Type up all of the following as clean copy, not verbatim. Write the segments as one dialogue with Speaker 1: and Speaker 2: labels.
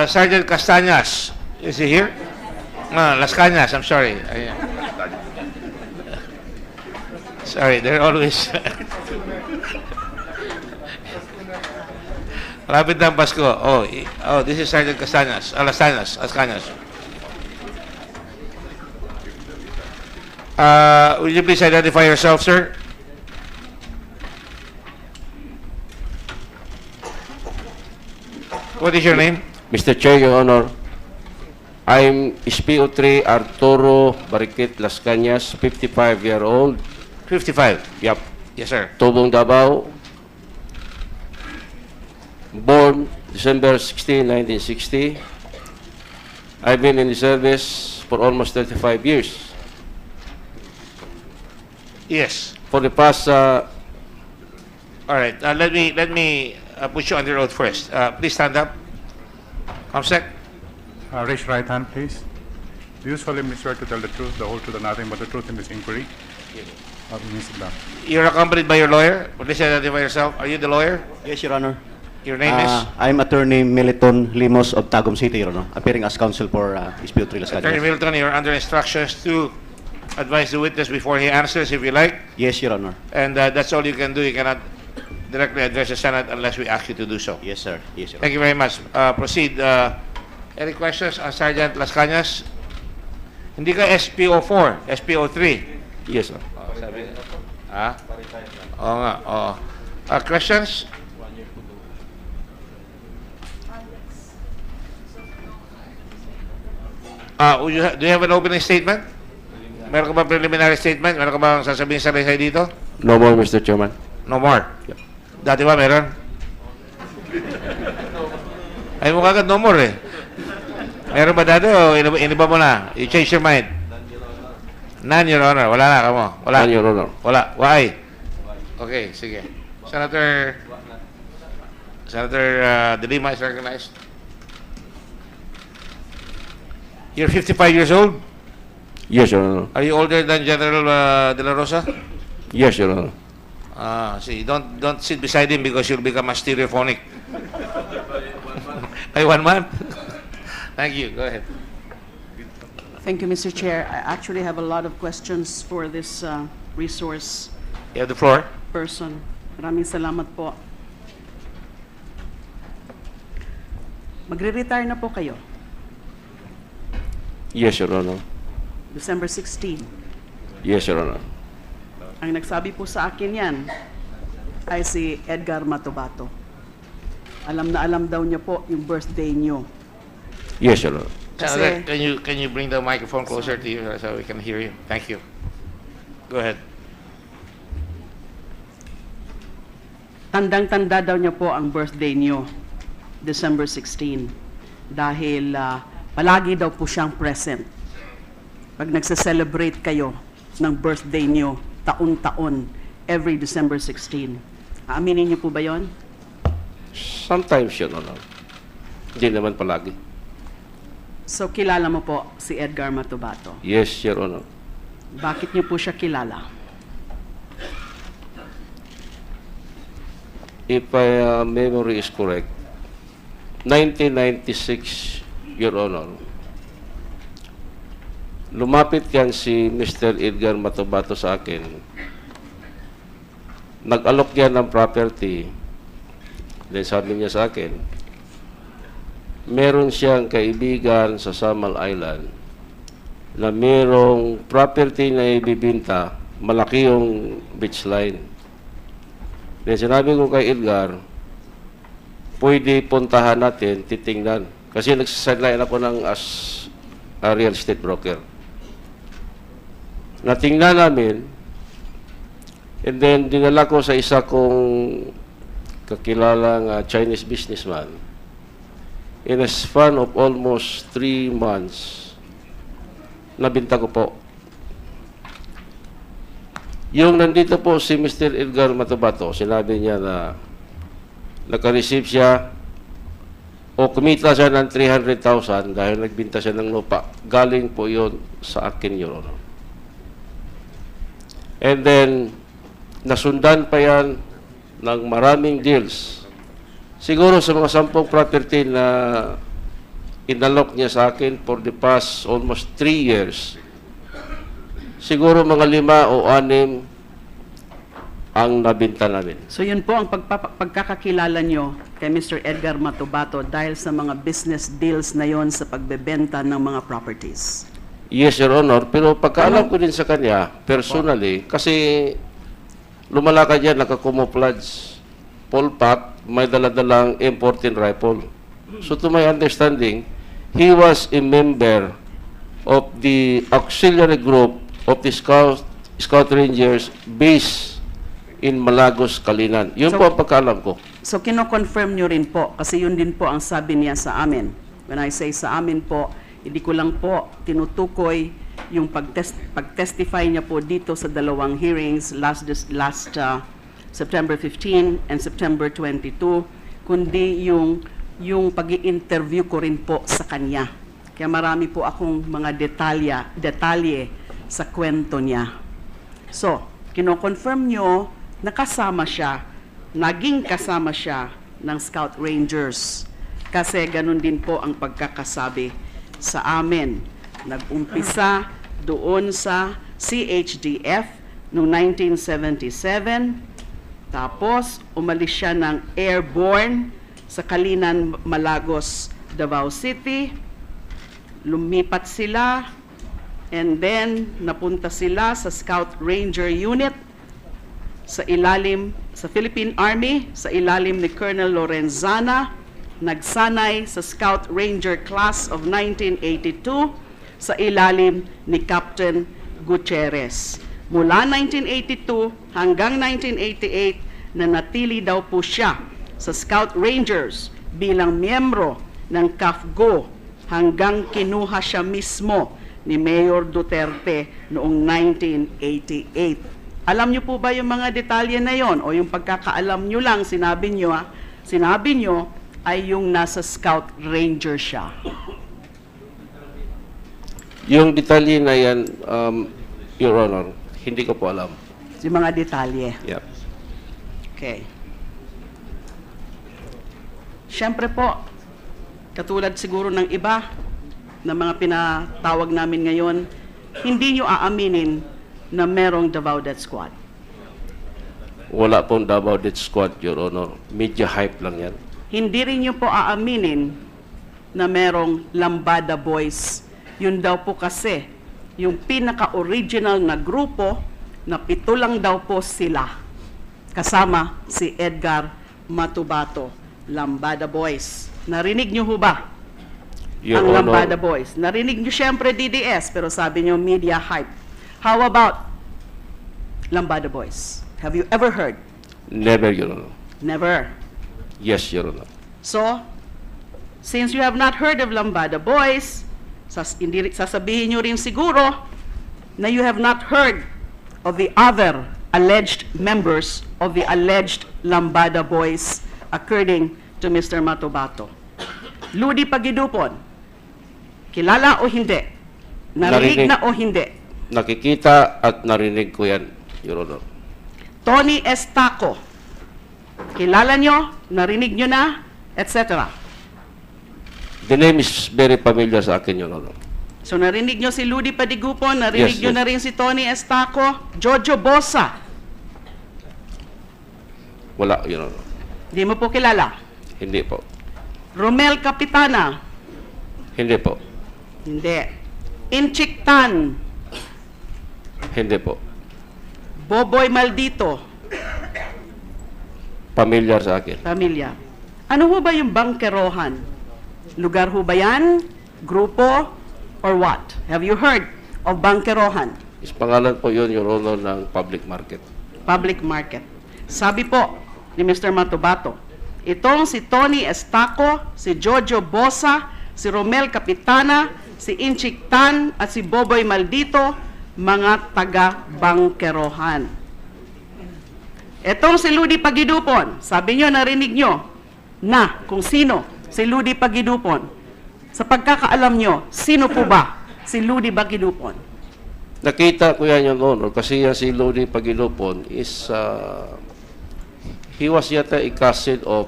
Speaker 1: Sergeant Castañas, is he here? Lascañas, I'm sorry. Sorry, they're always... Malapit na ang Pasko. Oh, this is Sergeant Castañas. Lascañas. Will you please identify yourself, sir? What is your name?
Speaker 2: Mr. Chair, Your Honor, I'm SPO3 Arturo Barikit Lascañas, 55-year-old.
Speaker 1: 55.
Speaker 2: Yep.
Speaker 1: Yes, sir.
Speaker 2: Tubong Davao. Born December 16, 1960. I've been in the service for almost 35 years.
Speaker 1: Yes.
Speaker 2: For the past,
Speaker 1: All right. Let me put you under oath first. Please stand up. Comsec.
Speaker 3: Raise your right hand, please. Do you solemnly swear to tell the truth, the whole truth, and nothing but the truth in this inquiry? Mr. Black.
Speaker 1: You're accompanied by your lawyer. Please identify yourself. Are you the lawyer?
Speaker 4: Yes, Your Honor.
Speaker 1: Your name is?
Speaker 4: I'm Attorney Militon Limos of Tagum City, Your Honor, appearing as counsel for SPO3
Speaker 1: Attorney
Speaker 4: Lascañas.
Speaker 1: Milton, you're under instructions to advise the witness before he answers, if you like.
Speaker 4: Yes, Your Honor.
Speaker 1: And that's all you can do. You cannot directly address the Senate unless we ask you to do so.
Speaker 4: Yes, sir. Yes, Your Honor.
Speaker 1: Thank you very much. Proceed. Any questions on Sergeant Lascañas? Hindi ka SPO4, SPO3.
Speaker 2: yes, sir.
Speaker 1: Ha? Oo nga, oo. Questions? Do you have an opening statement? Meron ka ba preliminary statement? Meron ka ba sasabihin sa sa'yo dito?
Speaker 2: No more, Mr. Chairman.
Speaker 1: No more.
Speaker 2: Yep.
Speaker 1: Dati ba meron? Ay mo kagad no more eh. Meron ba dati o iniba mo na? You change your mind? None, Your Honor. Wala na kamo. Wala.
Speaker 2: None, Your Honor.
Speaker 1: Wala. Why? Okay, sige. Senator De Lima is recognized. You're 55 years old?
Speaker 2: Yes, Your Honor.
Speaker 1: Are you older than General De La Rosa?
Speaker 2: Yes, Your Honor.
Speaker 1: See, don't sit beside him because you'll become a stereophonic. By 1 month? Thank you. Go ahead.
Speaker 5: Thank you, Mr. Chair. I actually have a lot of questions for this resource
Speaker 1: You have the floor.
Speaker 5: person. Maraming salamat po. Magre-retire na po kayo,
Speaker 2: Yes, Your Honor.
Speaker 5: December 16.
Speaker 2: Yes, Your Honor.
Speaker 5: Ang nagsabi po sa akin yan ay si Edgar Matobato. Alam na alam daw niya po yung birthday niyo.
Speaker 2: Yes, Your Honor.
Speaker 5: Kasi-
Speaker 1: Can you bring the microphone closer to you so we can hear you? Thank you. Go ahead.
Speaker 5: Tandang-tanda daw niya po ang birthday niyo, December 16. Dahil palagi daw po siyang present. Pag nagse-celebrate kayo ng birthday niyo, taon-taon, every December 16. Aaminin niyo po ba yon?
Speaker 2: Sometimes, Your Honor. Hindi naman palagi.
Speaker 5: So, kilala mo po si Edgar Matobato.
Speaker 2: Yes, Your Honor.
Speaker 5: Bakit niyo po siya kilala?
Speaker 2: If my memory is correct, 1996, Your Honor, lumapit yan si Mr. Edgar Matobato sa akin. Nag-alok yan ng property. Then sabi niya sa akin, meron siyang kaibigan sa Samal Island na merong property na ibibinta, malaki yung beach line. Then sinabi ko kay Edgar, pwede puntahan natin, titingnan. Kasi nagsisidline ako ng as a real estate broker. Natingnan namin, and then dinala ko sa isa kong kakilalang Chinese businessman. In a span of almost 3 months, nabinta ko po. Yung nandito po si Mr. Edgar Matobato, sinabi niya na naka-receive siya o kumita siya ng 300,000 dahil nagbinta siya ng lupa. Galing po yon sa akin, Your Honor. And then, nasundan pa yan ng maraming deals. Siguro sa mga 10 property na inalok niya sa akin for the past almost 3 years. Siguro mga 5 o 6 ang nabinta namin.
Speaker 5: So yun po ang pagkakakilala nyo kay Mr. Edgar Matobato dahil sa mga business deals na yon sa pagbebenta ng mga properties.
Speaker 2: Yes, Your Honor. Pero pagkaalam ko din sa kanya, personally, kasi lumalakad yan, nakakumuflage, full pack, may daladalang M14 rifle. So to my understanding, he was a member of the auxiliary group of the Scout Rangers based in Malagos, Kalinan. Yun
Speaker 5: So-
Speaker 2: po ang pagkaalam ko.
Speaker 5: So kino-confirm nyo rin po, kasi yun din po ang sabi niya sa amin. When I say sa amin po, hindi ko lang po tinutukoy yung pag-testify niya po dito sa dalawang hearings last September 15 and September 22, kundi yung pag-i-interview ko rin po sa kanya. Kaya marami po akong mga detalye sa kwento niya. So, kino-confirm nyo nakasama siya, naging kasama siya ng Scout Rangers. Kasi ganun din po ang pagkakasabi sa amin. Nag-umpisa doon sa CHDF noong 1977, tapos umalis siya ng airborne sa Kalinan, Malagos, Davao City. Lumipat sila, and then napunta sila sa Scout Ranger Unit sa Philippine Army, sa ilalim ni Colonel Lorenzana, nagsanay sa Scout Ranger Class of 1982 sa ilalim ni Captain Gutierrez. Mula 1982 hanggang 1988, nanatili daw po siya sa Scout Rangers bilang miyembro ng CAFGO hanggang kinuha siya mismo ni Mayor Duterte noong 1988. Alam niyo po ba yung mga detalye na yon o yung pagkakaalam niyo lang, sinabi niyo ay yung nasa Scout Ranger siya?
Speaker 2: Yung detalye na yan, Your Honor, hindi ko po alam.
Speaker 5: Yung mga detalye.
Speaker 2: Yeah.
Speaker 5: Okay. Siyempre po, katulad siguro ng iba na mga pinatawag namin ngayon, hindi nyo aaminin na merong Davao Death Squad.
Speaker 2: Wala pong Davao Death Squad, Your Honor. Media hype lang yan.
Speaker 5: Hindi rin nyo po aaminin na merong Lambada Boys. Yun daw po kasi, yung pinaka-original na grupo, na 7 lang daw po sila. Kasama si Edgar Matobato, Lambada Boys. Narinig nyo ho ba?
Speaker 2: Your
Speaker 5: Ang
Speaker 2: Honor,
Speaker 5: Lambada Boys. Narinig nyo syempre DDS, pero sabi nyo media hype. How about Lambada Boys? Have you ever heard?
Speaker 2: never, Your Honor.
Speaker 5: Never.
Speaker 2: Yes, Your Honor.
Speaker 5: So, since you have not heard of Lambada Boys, sasabihin nyo rin siguro na you have not heard of the other alleged members of the alleged Lambada Boys according to Mr. Matobato. Ludi Pagidupon, kilala o hindi? Narinig
Speaker 2: Narinig.
Speaker 5: na o hindi?
Speaker 2: Nakikita at narinig ko yan, Your Honor.
Speaker 5: Tony Estaco, kilala nyo? Narinig nyo na? Etc.
Speaker 2: The name is very familiar sa akin, Your Honor.
Speaker 5: So narinig nyo si Ludi Padigupon, narinig
Speaker 2: Yes,
Speaker 5: nyo
Speaker 2: yes.
Speaker 5: na rin si Tony Estaco, Jojo Bosa,
Speaker 2: Wala, Your Honor.
Speaker 5: di mo po kilala.
Speaker 2: Hindi po.
Speaker 5: Romel Capitana,
Speaker 2: Hindi po.
Speaker 5: hindi. Inchik Tan,
Speaker 2: Hindi po.
Speaker 5: Boboy Maldito,
Speaker 2: Familiar sa akin.
Speaker 5: pamilya. Ano ho ba yung bangkerohan? Lugar ho ba yan? Grupo? Or what? Have you heard of bangkerohan?
Speaker 2: Is pangalan po yun, Your Honor, ng public market.
Speaker 5: Public market. Sabi po ni Mr. Matobato, itong si Tony Estaco, si Jojo Bosa, si Romel Capitana, si Inchik Tan at si Boboy Maldito, mga taga-bangkerohan. Itong si Ludi Pagidupon, sabi nyo, narinig nyo na kung sino si Ludi Pagidupon. Sa pagkakaalam nyo, sino po ba si Ludi Pagidupon?
Speaker 2: Nakita ko yan, Your Honor, kasi yan si Lodi Pagilupon is, he was yata a cousin of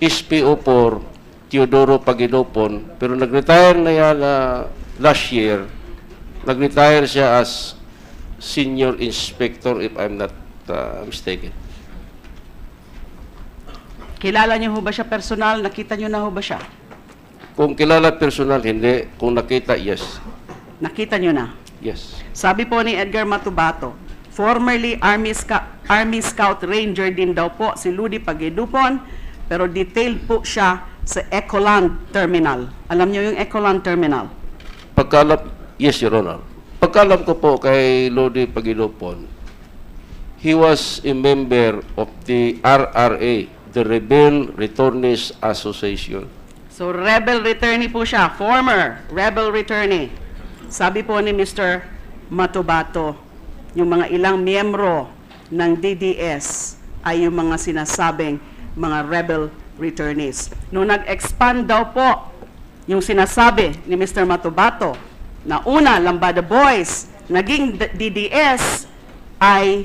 Speaker 2: SPO4 Teodoro Pagidopon, pero nag-retire na yan last year. Nag-retire siya as senior inspector, if I'm not mistaken.
Speaker 5: Kilala niyo ho ba siya personal? Nakita niyo na ho ba siya?
Speaker 2: Kung kilala personal, hindi. Kung nakita, yes.
Speaker 5: Nakita niyo na.
Speaker 2: Yes.
Speaker 5: Sabi po ni Edgar Matobato, formerly Army Scout Ranger din daw po si Ludi Pagidupon, pero detailed po siya sa Ecoland Terminal. Alam niyo yung Ecoland Terminal?
Speaker 2: Yes, Your Honor. Pagkalam ko po kay Lodi Pagidopon, he was a member of the RRA, the Rebel Returnees Association.
Speaker 5: So, rebel returnee po siya, former rebel returnee. Sabi po ni Mr. Matobato, yung mga ilang miyembro ng DDS ay yung mga sinasabing mga rebel returnees. Nung nag-expand daw po yung sinasabi ni Mr. Matobato na una, Lambada Boys, naging DDS, ay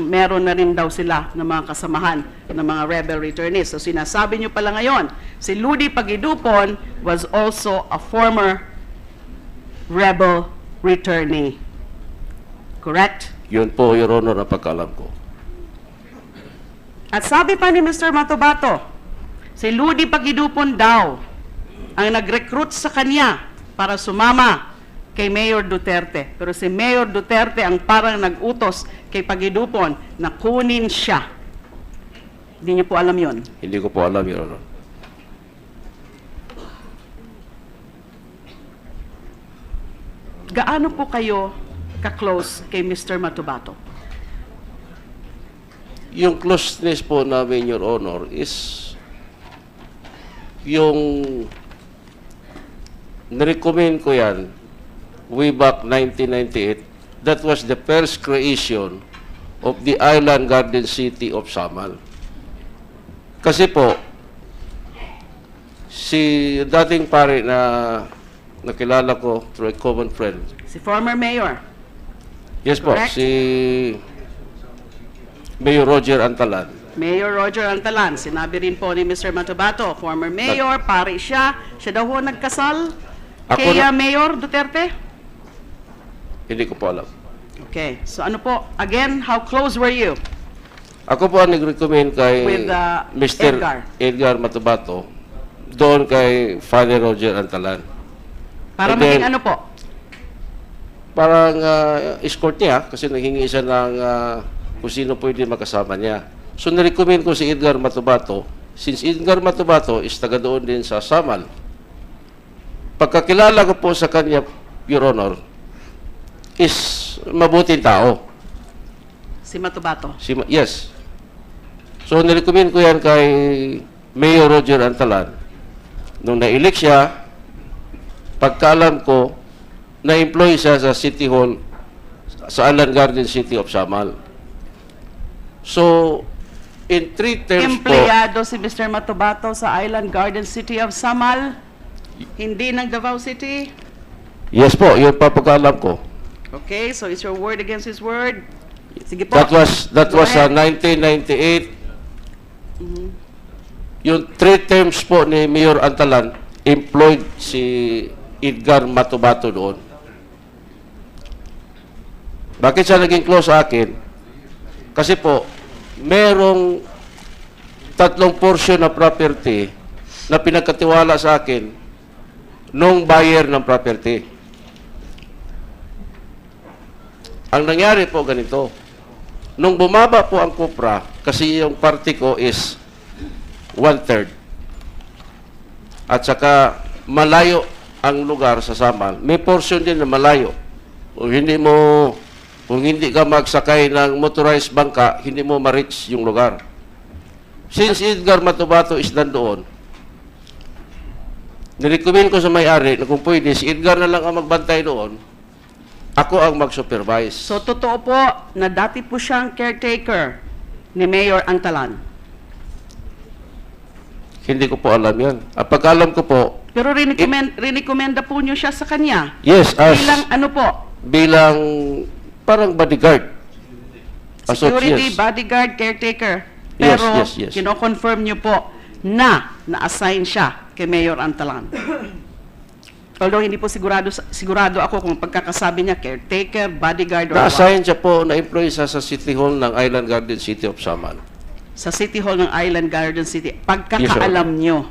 Speaker 5: meron na rin daw sila ng mga kasamahan ng mga rebel returnees. So sinasabi nyo pala ngayon, si Ludi Pagidupon was also a former rebel returnee. Correct?
Speaker 2: Yun po, Your Honor, ang pagkalam ko.
Speaker 5: At sabi pa ni Mr. Matobato, si Ludi Pagidupon daw ang nag-recruit sa kanya para sumama kay Mayor Duterte. Pero si Mayor Duterte ang parang nag-utos kay Pagidupon na kunin siya. Hindi niyo po alam yon?
Speaker 2: Hindi ko po alam, Your Honor.
Speaker 5: Gaano po kayo ka-close kay Mr. Matobato?
Speaker 2: Yung closeness po namin, Your Honor, is yung nirecommend ko yan way back 1998. That was the first creation of the Island Garden City of Samal. Kasi po, si dating pare na nakilala ko through a common friend.
Speaker 5: Si former mayor.
Speaker 2: Yes po,
Speaker 5: Correct.
Speaker 2: si Mayor Roger Antalan.
Speaker 5: Mayor Roger Antalan. Sinabi rin po ni Mr. Matobato, former mayor, pare siya. Siya daw ho nagkasal
Speaker 2: Ako
Speaker 5: kay
Speaker 2: na-
Speaker 5: Mayor Duterte?
Speaker 2: Hindi ko po alam.
Speaker 5: Okay. So ano po, again, how close were you?
Speaker 2: Ako po ang nag-recommend kay
Speaker 5: With,
Speaker 2: Mr. Edgar Matobato doon kay Father Roger Antalan.
Speaker 5: Para
Speaker 2: And then,
Speaker 5: maging ano po?
Speaker 2: Parang escort niya kasi naghingi siya ng kung sino pwede makasama niya. So, na-recommend ko si Edgar Matobato since Edgar Matobato is taga doon din sa Samal. Pagkakilala ko po sa kanya, Your Honor, is mabuting tao.
Speaker 5: Si Matobato.
Speaker 2: Yes. So, nirecommend ko yan kay Mayor Roger Antalan. Nung na-elect siya, pagkaalam ko, na-employ siya sa City Hall sa Island Garden City of Samal. So, in 3 terms po,
Speaker 5: Empleyado si Mr. Matobato sa Island Garden City of Samal, hindi ng Davao City.
Speaker 2: yes po, yun pa pagkaalam ko.
Speaker 5: Okay, so is your word against his word? Sige po.
Speaker 2: That was
Speaker 5: Go ahead.
Speaker 2: 1998. Yung 3 terms po ni Mayor Antalan, employed si Edgar Matobato doon. Bakit siya naging close sa akin? Kasi po, merong 3 portion na property na pinagkatiwala sa akin nung buyer ng property. Ang nangyari po ganito, nung bumaba po ang kupra, kasi yung party ko is 1/3. At saka malayo ang lugar sa Samal. May portion din na malayo. Kung hindi ka magsakay ng motorized bangka, hindi mo ma-reach yung lugar. Since Edgar Matobato is nandoon, nirecommend ko sa may-ari na kung pwede, si Edgar na lang ang magbantay doon, ako ang mag-supervise.
Speaker 5: So, totoo po na dati po siyang caretaker ni Mayor Antalan.
Speaker 2: Hindi ko po alam yan. Ang pagkalam ko po,
Speaker 5: Pero rinikomenda po niyo siya sa kanya.
Speaker 2: yes,
Speaker 5: Bilang ano po?
Speaker 2: bilang parang bodyguard.
Speaker 5: Security,
Speaker 2: Yes.
Speaker 5: bodyguard, caretaker.
Speaker 2: Yes,
Speaker 5: Pero
Speaker 2: yes.
Speaker 5: kino-confirm niyo po na na-assign siya kay Mayor Antalan. Although hindi po sigurado ako kung pagkakasabi niya caretaker, bodyguard, or what.
Speaker 2: Na-assign siya po, na-employ siya sa City Hall ng Island Garden City of Samal.
Speaker 5: Sa City Hall ng Island Garden City. Pagkakaalam nyo.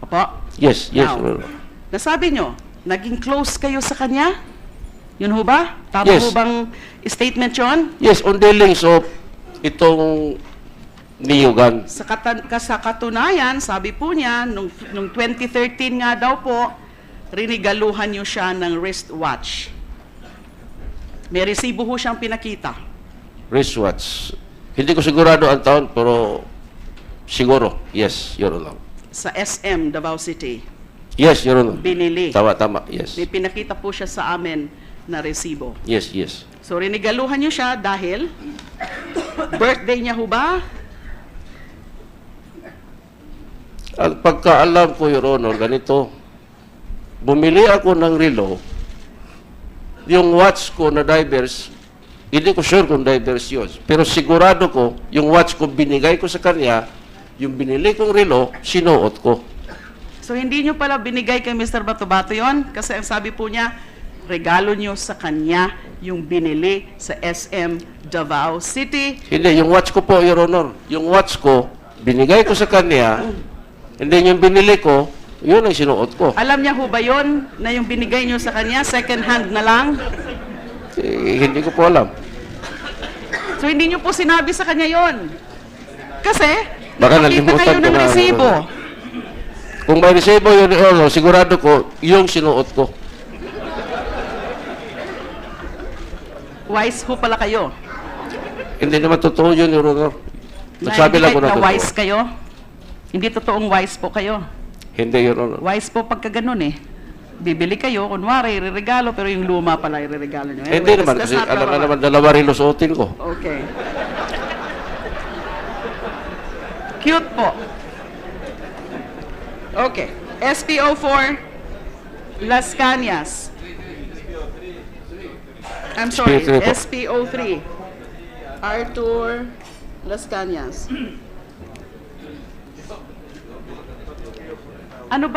Speaker 5: Opo?
Speaker 2: Yes, yes,
Speaker 5: Now,
Speaker 2: Your Honor.
Speaker 5: nasabi nyo, naging close kayo sa kanya? Yun ho ba? Tama
Speaker 2: Yes.
Speaker 5: ho bang statement yon?
Speaker 2: Yes, on dealings of itong niyugan.
Speaker 5: Sa katunayan, sabi po niya, nung 2013 nga daw po, rinigaluhan niyo siya ng wristwatch. May resibo ho siyang pinakita.
Speaker 2: Wristwatch. Hindi ko sigurado ang taon, pero siguro. Yes, Your Honor.
Speaker 5: Sa SM, Davao City.
Speaker 2: Yes, Your Honor.
Speaker 5: Binili.
Speaker 2: Tama, yes.
Speaker 5: May pinakita po siya sa amin na resibo.
Speaker 2: Yes, yes.
Speaker 5: So, rinigaluhan niyo siya dahil birthday niya ho ba?
Speaker 2: Ang pagkaalam ko, Your Honor, ganito. Bumili ako ng relo. Yung watch ko na divers, hindi ko sure kung divers yun. Pero sigurado ko, yung watch ko binigay ko sa kanya, yung binili kong relo, sinuot ko.
Speaker 5: So, hindi nyo pala binigay kay Mr. Matobato yon? Kasi ang sabi po niya, regalo nyo sa kanya yung binili sa SM Davao City.
Speaker 2: Hindi, yung watch ko po, Your Honor. Yung watch ko, binigay ko sa kanya, and then yung binili ko, yun ang sinuot ko.
Speaker 5: Alam niya ho ba yon na yung binigay nyo sa kanya, second hand na lang?
Speaker 2: Hindi ko po alam.
Speaker 5: So, hindi nyo po sinabi sa kanya yon. Kasi,
Speaker 2: Baka
Speaker 5: nakita
Speaker 2: nalimutan
Speaker 5: kayo
Speaker 2: ko
Speaker 5: ng
Speaker 2: na,
Speaker 5: resibo.
Speaker 2: Kung may resibo yun, Your Honor, sigurado ko, yung sinuot ko.
Speaker 5: Wise ho pala kayo.
Speaker 2: Hindi naman totoo yun, Your Honor. Nagsabi lang ko na
Speaker 5: na
Speaker 2: totoo.
Speaker 5: wise kayo. Hindi totoong wise po kayo.
Speaker 2: Hindi, Your Honor.
Speaker 5: Wise po pagka ganun eh. Bibili kayo, kunwari, ireregalo, pero yung luma pala ireregalo nyo.
Speaker 2: Hindi naman, kasi
Speaker 5: that's not
Speaker 2: alam na
Speaker 5: relevant.
Speaker 2: naman dalawa rin suotin ko.
Speaker 5: Okay. Cute po. Okay. SPO3 Lascañas. I'm sorry,
Speaker 2: SPO3 po.
Speaker 5: SPO3. Arthur Lascañas. Ano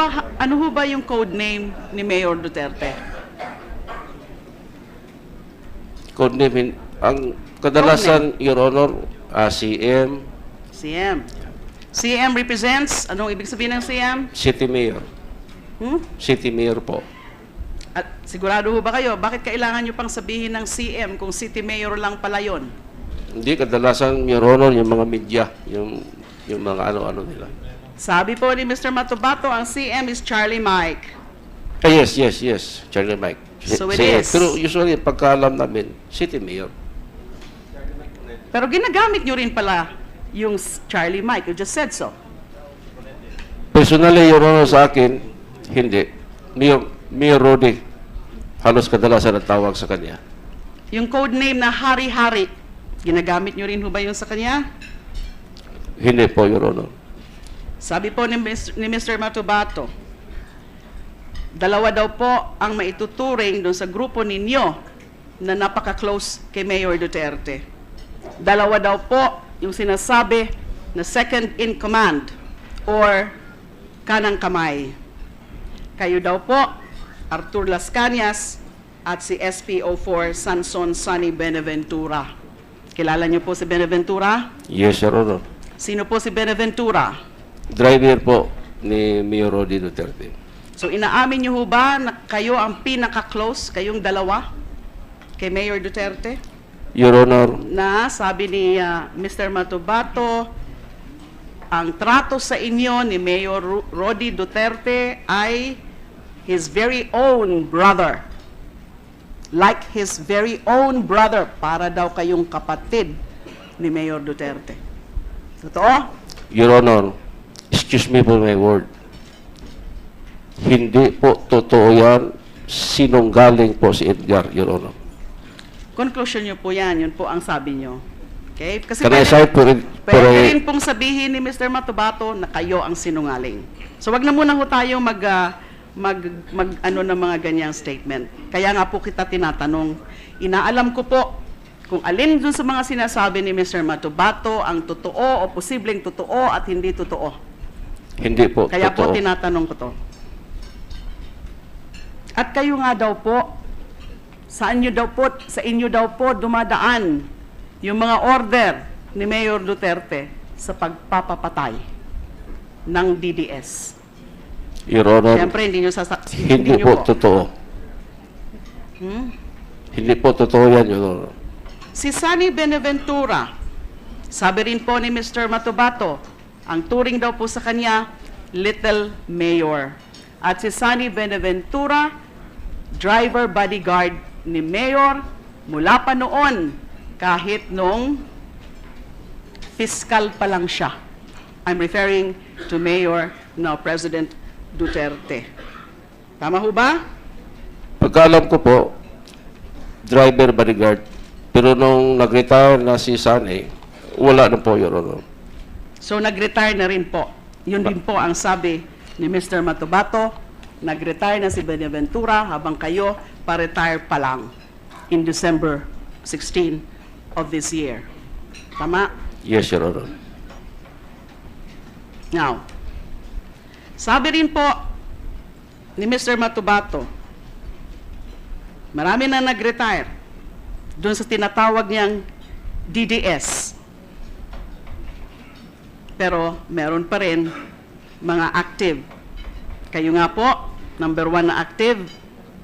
Speaker 5: ho ba yung code name ni Mayor Duterte?
Speaker 2: Codename, ang kadalasan, Your Honor, CM,
Speaker 5: CM. CM represents, anong ibig sabihin ng CM?
Speaker 2: City Mayor. City Mayor po.
Speaker 5: At sigurado ho ba kayo, bakit kailangan nyo pang sabihin ng CM kung city mayor lang pala yun?
Speaker 2: Hindi, kadalasan, Your Honor, yung mga media, yung mga ano-ano nila.
Speaker 5: Sabi po ni Mr. Matobato, ang CM is Charlie Mike.
Speaker 2: Yes, Charlie Mike.
Speaker 5: So it is.
Speaker 2: Pero usually, pagkaalam namin, City Mayor.
Speaker 5: Pero ginagamit nyo rin pala yung Charlie Mike. You just said so.
Speaker 2: Personally, Your Honor, sa akin, hindi. Mayor Rodi, halos kadalasan ang tawag sa kanya.
Speaker 5: Yung code name na Hari-Hari, ginagamit nyo rin ho ba yun sa kanya?
Speaker 2: Hindi po, Your Honor.
Speaker 5: Sabi po ni Mr. Matobato, dalawa daw po ang maituturing doon sa grupo ninyo na napaka-close kay Mayor Duterte. Dalawa daw po yung sinasabi na second in command or kanang kamay. Kayo daw po, Arthur Lascañas at si SPO3 Sanson Sunny Benaventura. Kilala niyo po si Benaventura?
Speaker 2: Yes, Your Honor.
Speaker 5: Sino po si Benaventura?
Speaker 2: Driver po ni Mayor Rodi Duterte.
Speaker 5: So inaamin niyo ho ba na kayo ang pinaka-close, kayong dalawa, kay Mayor Duterte?
Speaker 2: Your Honor,
Speaker 5: Na sabi ni Mr. Matobato, ang trato sa inyo ni Mayor Rodi Duterte ay his very own brother. Like his very own brother. Para daw kayong kapatid ni Mayor Duterte. Totoo?
Speaker 2: Your Honor, excuse me for my word. Hindi po totoo yan. Sinunggaling po si Edgar, Your Honor.
Speaker 5: Conclusion niyo po yan. Yun po ang sabi niyo. Okay? Kasi
Speaker 2: Can I cite for it?
Speaker 5: pwede rin pong sabihin ni Mr. Matobato na kayo ang sinungaling. So wag na muna ho tayo ano ng mga ganyang statement. Kaya nga po kita tinatanong, inaalam ko po kung alin dun sa mga sinasabi ni Mr. Matobato ang totoo o posibleng totoo at hindi totoo.
Speaker 2: Hindi po
Speaker 5: Kaya po
Speaker 2: totoo.
Speaker 5: tinatanong ko to. At kayo nga daw po, sa inyo daw po dumadaan yung mga order ni Mayor Duterte sa pagpapapatay ng DDS.
Speaker 2: Your Honor,
Speaker 5: Siyempre, hindi nyo
Speaker 2: hindi po totoo. Hindi po totoo yan, Your Honor.
Speaker 5: Si Sunny Benaventura, sabi rin po ni Mr. Matobato, ang turing daw po sa kanya, Little Mayor. At si Sunny Benaventura, driver bodyguard ni Mayor mula pa noon, kahit nung fiscal pa lang siya. I'm referring to Mayor, now President Duterte. Tama ho ba?
Speaker 2: Pagkaalam ko po, driver bodyguard. Pero nung nag-retire na si Sunny, wala na po, Your Honor.
Speaker 5: So nag-retire na rin po. Yun din po ang sabi ni Mr. Matobato, nag-retire na si Benaventura habang kayo pa-retire pa lang in December 16 of this year. Tama?
Speaker 2: Yes, Your Honor.
Speaker 5: Now, sabi rin po ni Mr. Matobato, marami na nag-retire doon sa tinatawag niyang DDS. Pero meron pa rin mga active. Kayo nga po, number 1 na active,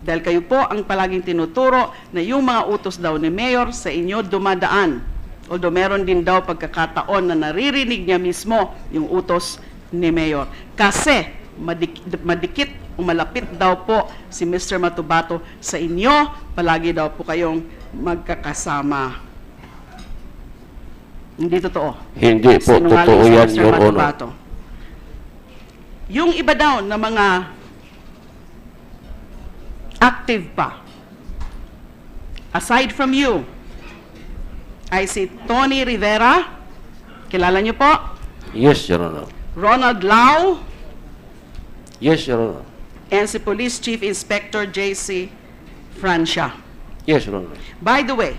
Speaker 5: dahil kayo po ang palaging tinuturo na yung mga utos daw ni Mayor sa inyo dumadaan. Although meron din daw pagkakataon na naririnig niya mismo yung utos ni Mayor. Kasi madikit o malapit daw po si Mr. Matobato sa inyo, palagi daw po kayong magkakasama. Hindi totoo.
Speaker 2: Hindi po
Speaker 5: Sinungaling
Speaker 2: totoo
Speaker 5: si
Speaker 2: yan,
Speaker 5: Mr.
Speaker 2: Your Honor.
Speaker 5: Matobato. Yung iba daw na mga active pa, aside from you, ay si Tony Rivera, kilala niyo po?
Speaker 2: Yes, Your Honor.
Speaker 5: Ronald Lau,
Speaker 2: Yes, Your Honor.
Speaker 5: and si Police Chief Inspector J.C. Francia.
Speaker 2: Yes, Your Honor.
Speaker 5: By the way,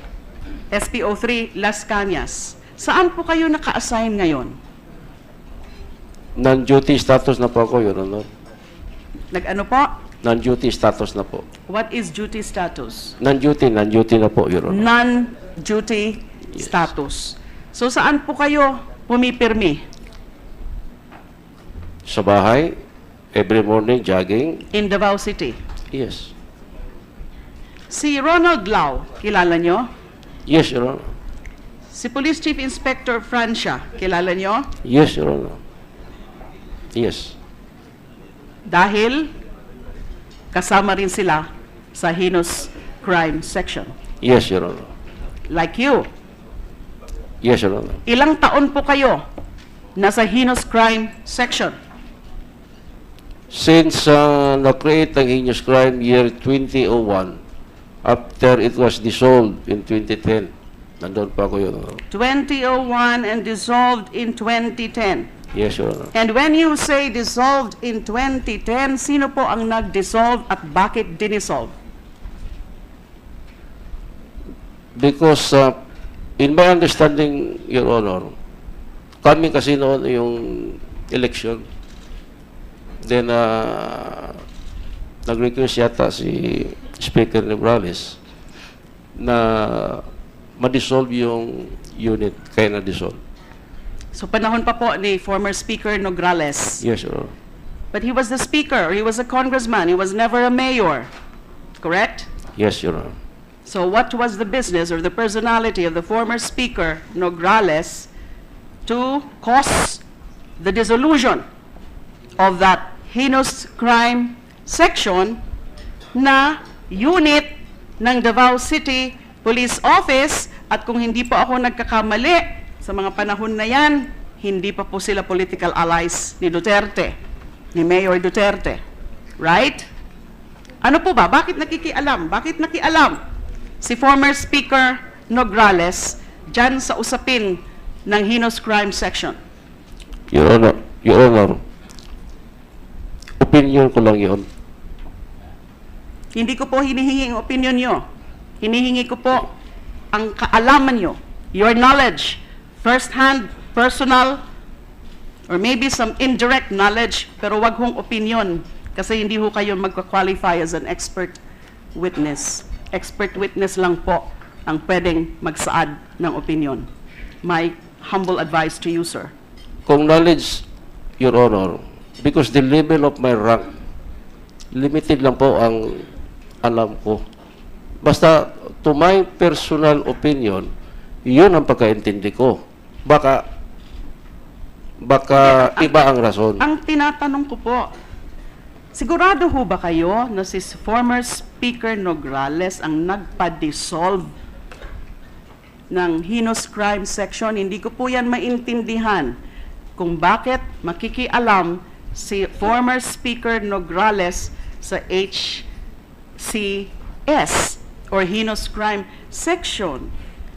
Speaker 5: SPO3 Lascañas, saan po kayo naka-assign ngayon?
Speaker 2: Non-duty status na po ako, Your Honor.
Speaker 5: Nag-ano po?
Speaker 2: Non-duty status na po.
Speaker 5: What is duty status?
Speaker 2: Non-duty na po, Your Honor.
Speaker 5: Non-duty status. So saan po kayo pumipirmi?
Speaker 2: Sa bahay, every morning, jogging.
Speaker 5: In Davao City.
Speaker 2: Yes.
Speaker 5: Si Ronald Lau, kilala nyo?
Speaker 2: Yes, Your Honor.
Speaker 5: Si Police Chief Inspector Francia, kilala nyo?
Speaker 2: Yes, Your Honor. Yes.
Speaker 5: Dahil kasama rin sila sa heinous crime section.
Speaker 2: Yes, Your Honor.
Speaker 5: Like you.
Speaker 2: Yes, Your Honor.
Speaker 5: Ilang taon po kayo nasa heinous crime section?
Speaker 2: Since na-create ang heinous crime year 2001, after it was dissolved in 2010, nandun pa ako, Your Honor.
Speaker 5: 2001 and dissolved in 2010.
Speaker 2: Yes, Your Honor.
Speaker 5: And when you say dissolved in 2010, sino po ang nag-dissolve at bakit dinissolve?
Speaker 2: Because in my understanding, Your Honor, kami kasi noon yung election. Then, nag-request yata si Speaker Nograles na ma-dissolve yung unit, kaya na-dissolve.
Speaker 5: So panahon pa po ni former Speaker Nograles.
Speaker 2: Yes, Your Honor.
Speaker 5: But he was the speaker, he was a congressman, he was never a mayor. Correct?
Speaker 2: Yes, Your Honor.
Speaker 5: So what was the business or the personality of the former Speaker Nograles to cause the dissolution of that heinous crime section na unit ng Davao City Police Office? At kung hindi po ako nagkakamali, sa mga panahon na yan, hindi pa po sila political allies ni Duterte, ni Mayor Duterte. Right? Ano po ba? Bakit nakikialam? Bakit nakialam si former Speaker Nograles dyan sa usapin ng heinous crime section?
Speaker 2: Your Honor, opinion ko lang yun.
Speaker 5: Hindi ko po hinihingi ang opinion nyo. Hinihingi ko po ang kaalaman nyo, your knowledge, first-hand, personal, or maybe some indirect knowledge, pero wag hong opinion kasi hindi ho kayo magka-qualify as an expert witness. Expert witness lang po ang pwedeng magsaad ng opinion. My humble advice to you, sir.
Speaker 2: Kung knowledge, Your Honor, because the level of my rank, limited lang po ang alam ko. Basta, to my personal opinion, yun ang pagkaintindi ko. Baka iba ang rason.
Speaker 5: Ang tinatanong ko po, sigurado ho ba kayo na si former Speaker Nograles ang nagpa-dissolve ng heinous crime section? Hindi ko po yan maintindihan kung bakit makikialam si former Speaker Nograles sa HCS or heinous crime section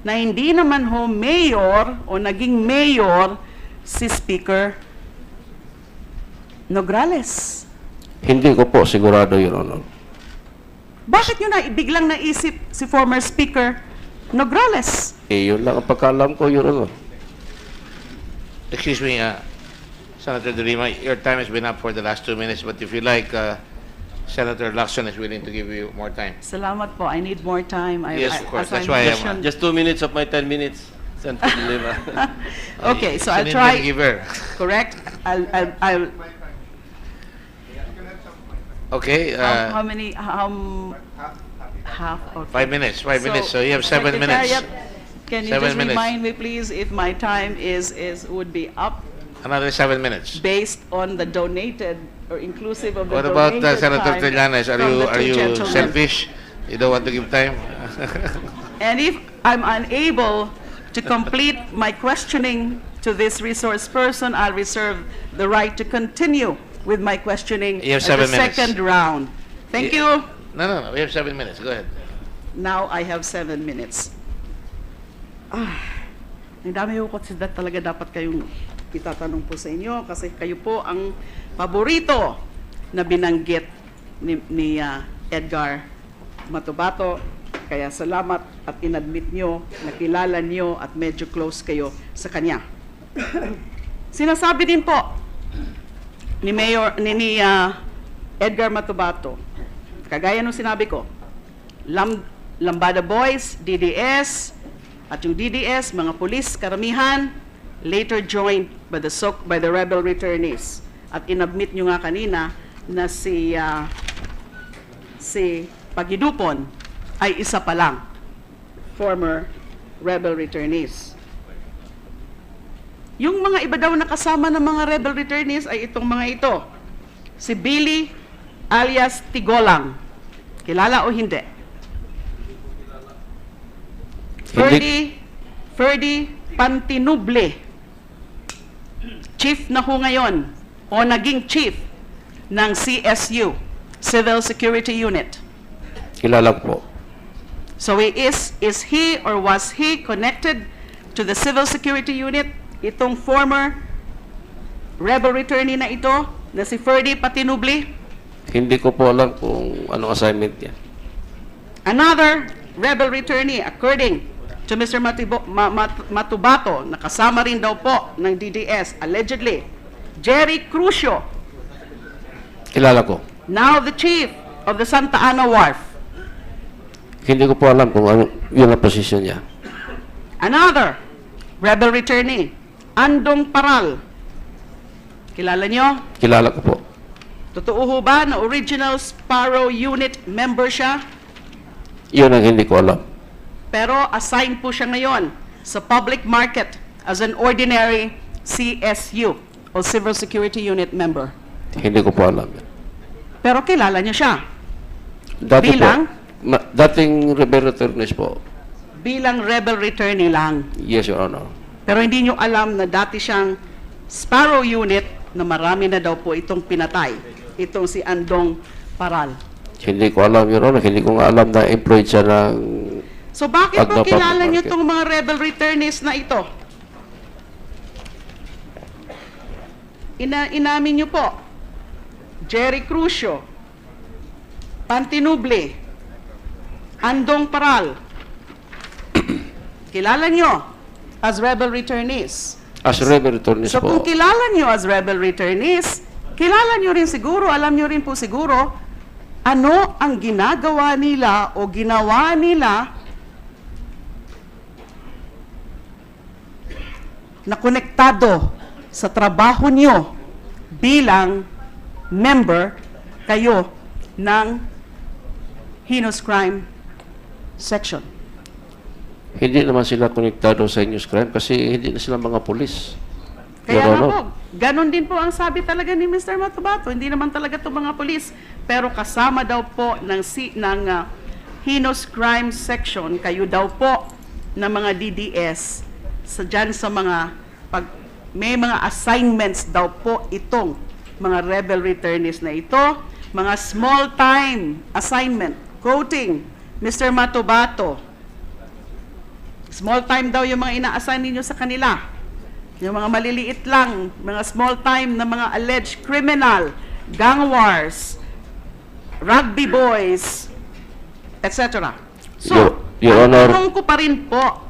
Speaker 5: na hindi naman ho mayor o naging mayor si Speaker Nograles.
Speaker 2: Hindi ko po sigurado, Your Honor.
Speaker 5: Bakit nyo na biglang naisip si former Speaker Nograles?
Speaker 2: Yun lang ang pagkaalam ko, Your Honor.
Speaker 1: Excuse me, Senator De Lima, your time has been up for the last 2 minutes, but if you like, Senator Lacson is willing to give you more time.
Speaker 5: Salamat po. I need more time.
Speaker 1: Yes, of course.
Speaker 5: as
Speaker 1: That's
Speaker 5: I
Speaker 1: why I'm-
Speaker 5: mentioned-
Speaker 6: Just 2 minutes of my 10 minutes. Senator De Lima.
Speaker 5: Okay, so I'll
Speaker 1: It's an
Speaker 5: try.
Speaker 1: Indian giver.
Speaker 5: Correct? I'll
Speaker 1: Okay,
Speaker 5: how many, half or
Speaker 1: 5 minutes, 5 minutes. So you have 7 minutes.
Speaker 5: Secretariat, can you
Speaker 1: 7
Speaker 5: just
Speaker 1: minutes.
Speaker 5: remind me, please, if my time would be up
Speaker 1: Another 7 minutes.
Speaker 5: based on the donated or inclusive of the
Speaker 1: What about
Speaker 5: donated
Speaker 1: Senator
Speaker 5: time
Speaker 1: Trillanes?
Speaker 5: from the two
Speaker 1: Are you
Speaker 5: gentlemen?
Speaker 1: selfish? You don't want to give time?
Speaker 5: And if I'm unable to complete my questioning to this resource person, I'll reserve the right to continue with my questioning
Speaker 1: You have
Speaker 5: at the
Speaker 1: 7 minutes.
Speaker 5: second round. Thank you.
Speaker 1: No. We have 7 minutes. Go ahead.
Speaker 5: Now I have 7 minutes. Ang dami ko kasi talaga dapat kayong itatanong po sa inyo kasi kayo po ang paborito na binanggit ni Edgar Matobato. Kaya salamat at inadmit nyo, nakilala nyo at medyo close kayo sa kanya. Sinasabi din po ni Edgar Matobato, kagaya nung sinabi ko, Lambada Boys, DDS, at yung DDS, mga pulis, karamihan, later joined by the rebel returnees. At inadmit nyo nga kanina na si Pagidupon ay isa pa lang, former rebel returnees. Yung mga iba daw na kasama ng mga rebel returnees ay itong mga ito. Si Billy alias Tigolang. Kilala o hindi? Ferdy Pantinuble. Chief na ho ngayon o naging chief ng CSU, Civil Security Unit.
Speaker 2: Kilala ko po.
Speaker 5: So is he or was he connected to the Civil Security Unit? Itong former rebel returnee na ito, na si Ferdy Pantinuble?
Speaker 2: Hindi ko po alam kung anong assignment niya.
Speaker 5: Another rebel returnee, according to Mr. Matobato, nakasama rin daw po ng DDS, allegedly, Jerry Crucio,
Speaker 2: Kilala ko.
Speaker 5: now the chief of the Santa Ana Wharf.
Speaker 2: Hindi ko po alam kung ano yun ang position niya.
Speaker 5: Another rebel returnee, Andong Paral. Kilala nyo?
Speaker 2: Kilala ko po.
Speaker 5: Totoo ho ba na original Sparrow Unit member siya?
Speaker 2: Yun ang hindi ko alam.
Speaker 5: Pero assigned po siya ngayon sa public market as an ordinary CSU o Civil Security Unit member.
Speaker 2: Hindi ko po alam.
Speaker 5: Pero kilala niyo siya
Speaker 2: Dati
Speaker 5: Bilang?
Speaker 2: po, dating rebel returnees po.
Speaker 5: bilang rebel returnee lang.
Speaker 2: Yes, Your Honor.
Speaker 5: Pero hindi niyo alam na dati siyang Sparrow Unit na marami na daw po itong pinatay. Itong si Andong Paral.
Speaker 2: Hindi ko alam, Your Honor. Hindi ko nga alam na employed siya ng...
Speaker 5: So bakit po
Speaker 2: Public
Speaker 5: kilala niyo
Speaker 2: market.
Speaker 5: itong mga rebel returnees na ito? Inamin niyo po, Jerry Crucio, Pantinuble, Andong Paral, kilala nyo as rebel returnees.
Speaker 2: As rebel returnees
Speaker 5: So kung
Speaker 2: po.
Speaker 5: kilala nyo as rebel returnees, kilala nyo rin siguro, alam nyo rin po siguro, ano ang ginagawa nila o ginawa nila na konektado sa trabaho nyo bilang member kayo ng heinous crime section.
Speaker 2: Hindi naman sila konektado sa heinous crime kasi hindi na sila mga pulis.
Speaker 5: Kaya
Speaker 2: Your
Speaker 5: nga
Speaker 2: Honor.
Speaker 5: po, ganun din po ang sabi talaga ni Mr. Matobato. Hindi naman talaga ito mga polis. Pero kasama daw po ng heinous crime section, kayo daw po na mga DDS, dyan sa mga, pag may mga assignments daw po itong mga rebel returnees na ito, mga small time assignment, quoting Mr. Matobato, small time daw yung mga ina-assign ninyo sa kanila. Yung mga maliliit lang, mga small time na mga alleged criminal, gang wars, rugby boys, etc. So,
Speaker 2: Your
Speaker 5: ang
Speaker 2: Honor.
Speaker 5: tanong ko pa rin po,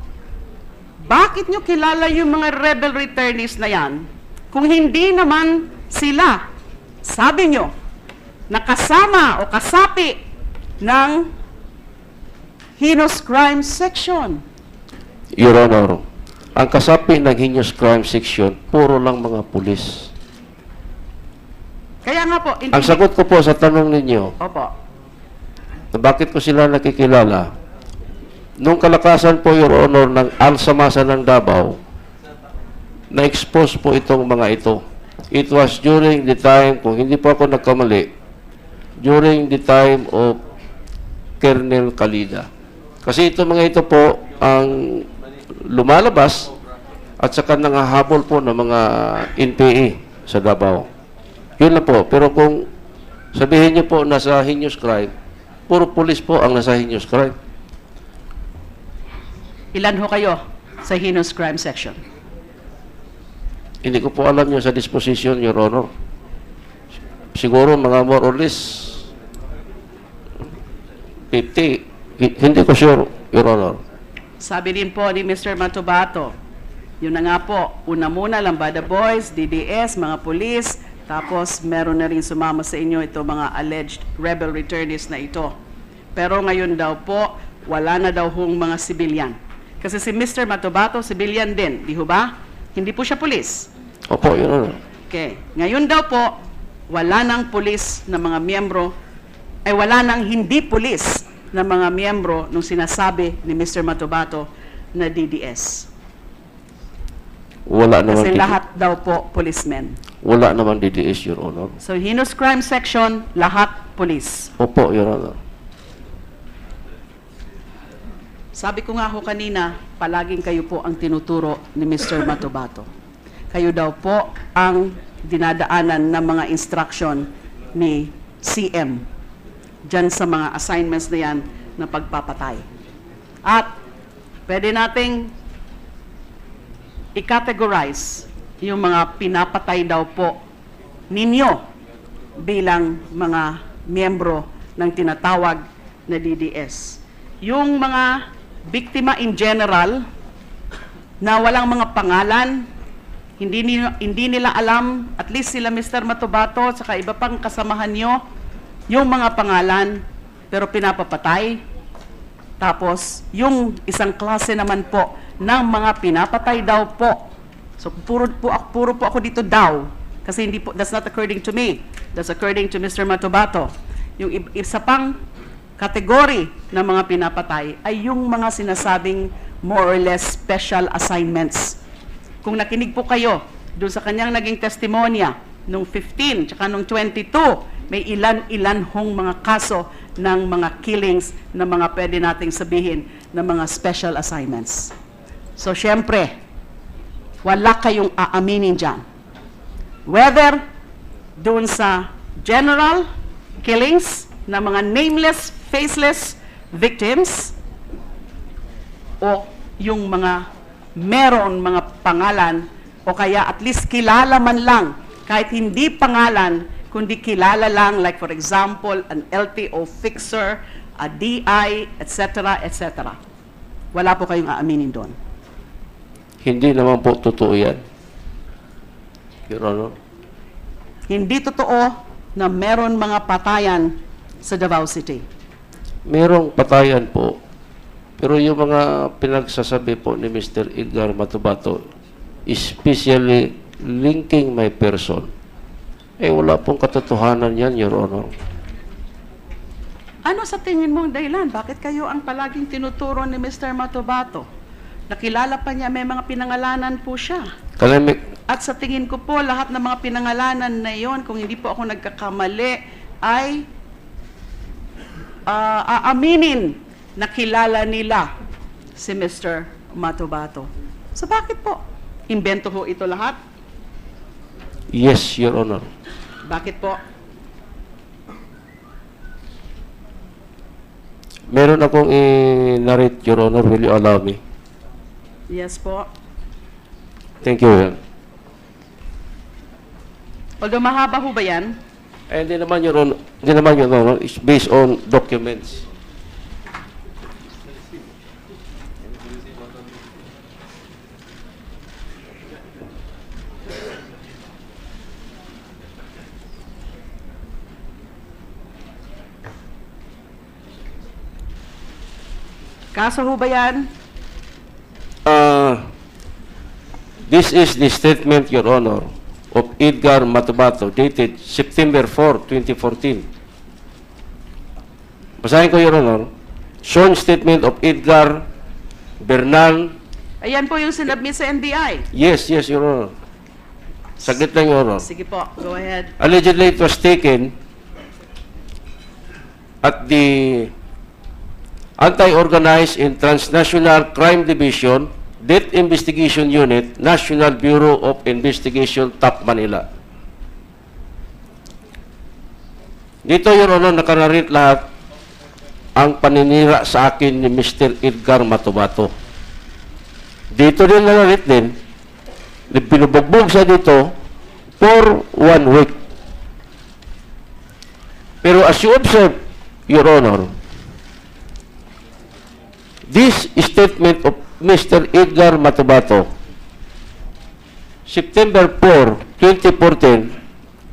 Speaker 5: bakit nyo kilala yung mga rebel returnees na yan kung hindi naman sila, sabi nyo, nakasama o kasapi ng heinous crime section?
Speaker 2: Your Honor, ang kasapi ng heinous crime section, puro lang mga pulis.
Speaker 5: Kaya nga po,
Speaker 2: Ang sagot ko po sa tanong ninyo,
Speaker 5: Opo.
Speaker 2: na bakit ko sila nakikilala, nung kalakasan po, Your Honor, ng Alsamasa ng Davao, na-expose po itong mga ito. It was during the time, kung hindi po ako nagkamali, during the time of Colonel Calida. Kasi ito mga ito po ang lumalabas at saka nangahabol po ng mga NPA sa Davao. Yun lang po. Pero kung sabihin niyo po nasa heinous crime, puro pulis po ang nasa heinous crime.
Speaker 5: Ilan ho kayo sa heinous crime section?
Speaker 2: Hindi ko po alam yun sa disposition, Your Honor. Siguro mga more or less 50. Hindi ko sure, Your Honor.
Speaker 5: Sabi din po ni Mr. Matobato, yun na nga po, una muna Lambada Boys, DDS, mga pulis, tapos meron na rin sumama sa inyo ito mga alleged rebel returnees na ito. Pero ngayon daw po, wala na daw hong mga sibilyan. Kasi si Mr. Matobato, sibilyan din, di ho ba? Hindi po siya pulis.
Speaker 2: Opo, Your Honor.
Speaker 5: Okay. Ngayon daw po, wala nang pulis na mga miyembro, ay wala nang hindi pulis na mga miyembro nung sinasabi ni Mr. Matobato na DDS.
Speaker 2: Wala naman
Speaker 5: Kasi
Speaker 2: DDS.
Speaker 5: lahat daw po policemen.
Speaker 2: Wala naman DDS, Your Honor.
Speaker 5: So, heinous crime section, lahat police.
Speaker 2: Opo, Your Honor.
Speaker 5: Sabi ko nga ho kanina, palaging kayo po ang tinuturo ni Mr. Matobato. Kayo daw po ang dinadaanan ng mga instruction ni CM dyan sa mga assignments na yan na pagpapatay. At pwede nating i-categorize yung mga pinapatay daw po ninyo bilang mga miyembro ng tinatawag na DDS. Yung mga biktima in general na walang mga pangalan, hindi nila alam, at least sila Mr. Matobato at saka iba pang kasamahan nyo, yung mga pangalan, pero pinapapatay. Tapos, yung isang klase naman po ng mga pinapatay daw po. So, puro po ako dito daw. Kasi hindi po, that's not according to me. That's according to Mr. Matobato. Yung isa pang kategory ng mga pinapatay ay yung mga sinasabing more or less special assignments. Kung nakinig po kayo doon sa kanyang naging testimonya nung 15 tsaka nung 22, may ilan-ilan hong mga kaso ng mga killings na mga pwede nating sabihin na mga special assignments. So, syempre, wala kayong aaminin dyan. Whether doon sa general killings na mga nameless, faceless victims o yung mga meron mga pangalan o kaya at least kilala man lang kahit hindi pangalan kundi kilala lang, like for example, an LTO fixer, a DI, etc., etc. Wala po kayong aaminin doon.
Speaker 2: Hindi naman po totoo yan, Your Honor.
Speaker 5: Hindi totoo na meron mga patayan sa Davao City.
Speaker 2: Merong patayan po, pero yung mga pinagsasabi po ni Mr. Edgar Matobato, especially linking my person, wala pong katotohanan yan, Your Honor.
Speaker 5: Ano sa tingin mo ang dahilan? Bakit kayo ang palaging tinuturo ni Mr. Matobato? Nakilala pa niya, may mga pinangalanan po siya. At sa tingin ko po, lahat ng mga pinangalanan na yon, kung hindi po ako nagkakamali, ay aaminin na kilala nila si Mr. Matobato. So bakit po? Imbento ho ito lahat?
Speaker 2: Yes, Your Honor.
Speaker 5: Bakit po?
Speaker 2: Meron akong i-narrate, Your Honor. Will you allow me?
Speaker 5: Yes po.
Speaker 2: Thank you.
Speaker 5: Although mahaba ho ba yan?
Speaker 2: Hindi naman, Your Honor. Hindi naman, Your Honor. It's based on documents.
Speaker 5: Kaso ho ba yan?
Speaker 2: This is the statement, Your Honor, of Edgar Matobato, dated September 4, 2014. Basahin ko, Your Honor. Sworn statement of Edgar Bernal.
Speaker 5: Ayan po yung sinabmit sa NBI.
Speaker 2: Yes, Your Honor. Saglit lang, Your Honor.
Speaker 5: Sige po, go ahead.
Speaker 2: Allegedly, it was taken at the Anti-Organized and Transnational Crime Division, Death Investigation Unit, National Bureau of Investigation, Top Manila. Dito, Your Honor, nakararate lahat ang paninira sa akin ni Mr. Edgar Matobato. Dito din nakararate din, binubugbog siya dito for 1 week. Pero as you observe, Your Honor, this statement of Mr. Edgar Matobato, September 4, 2014,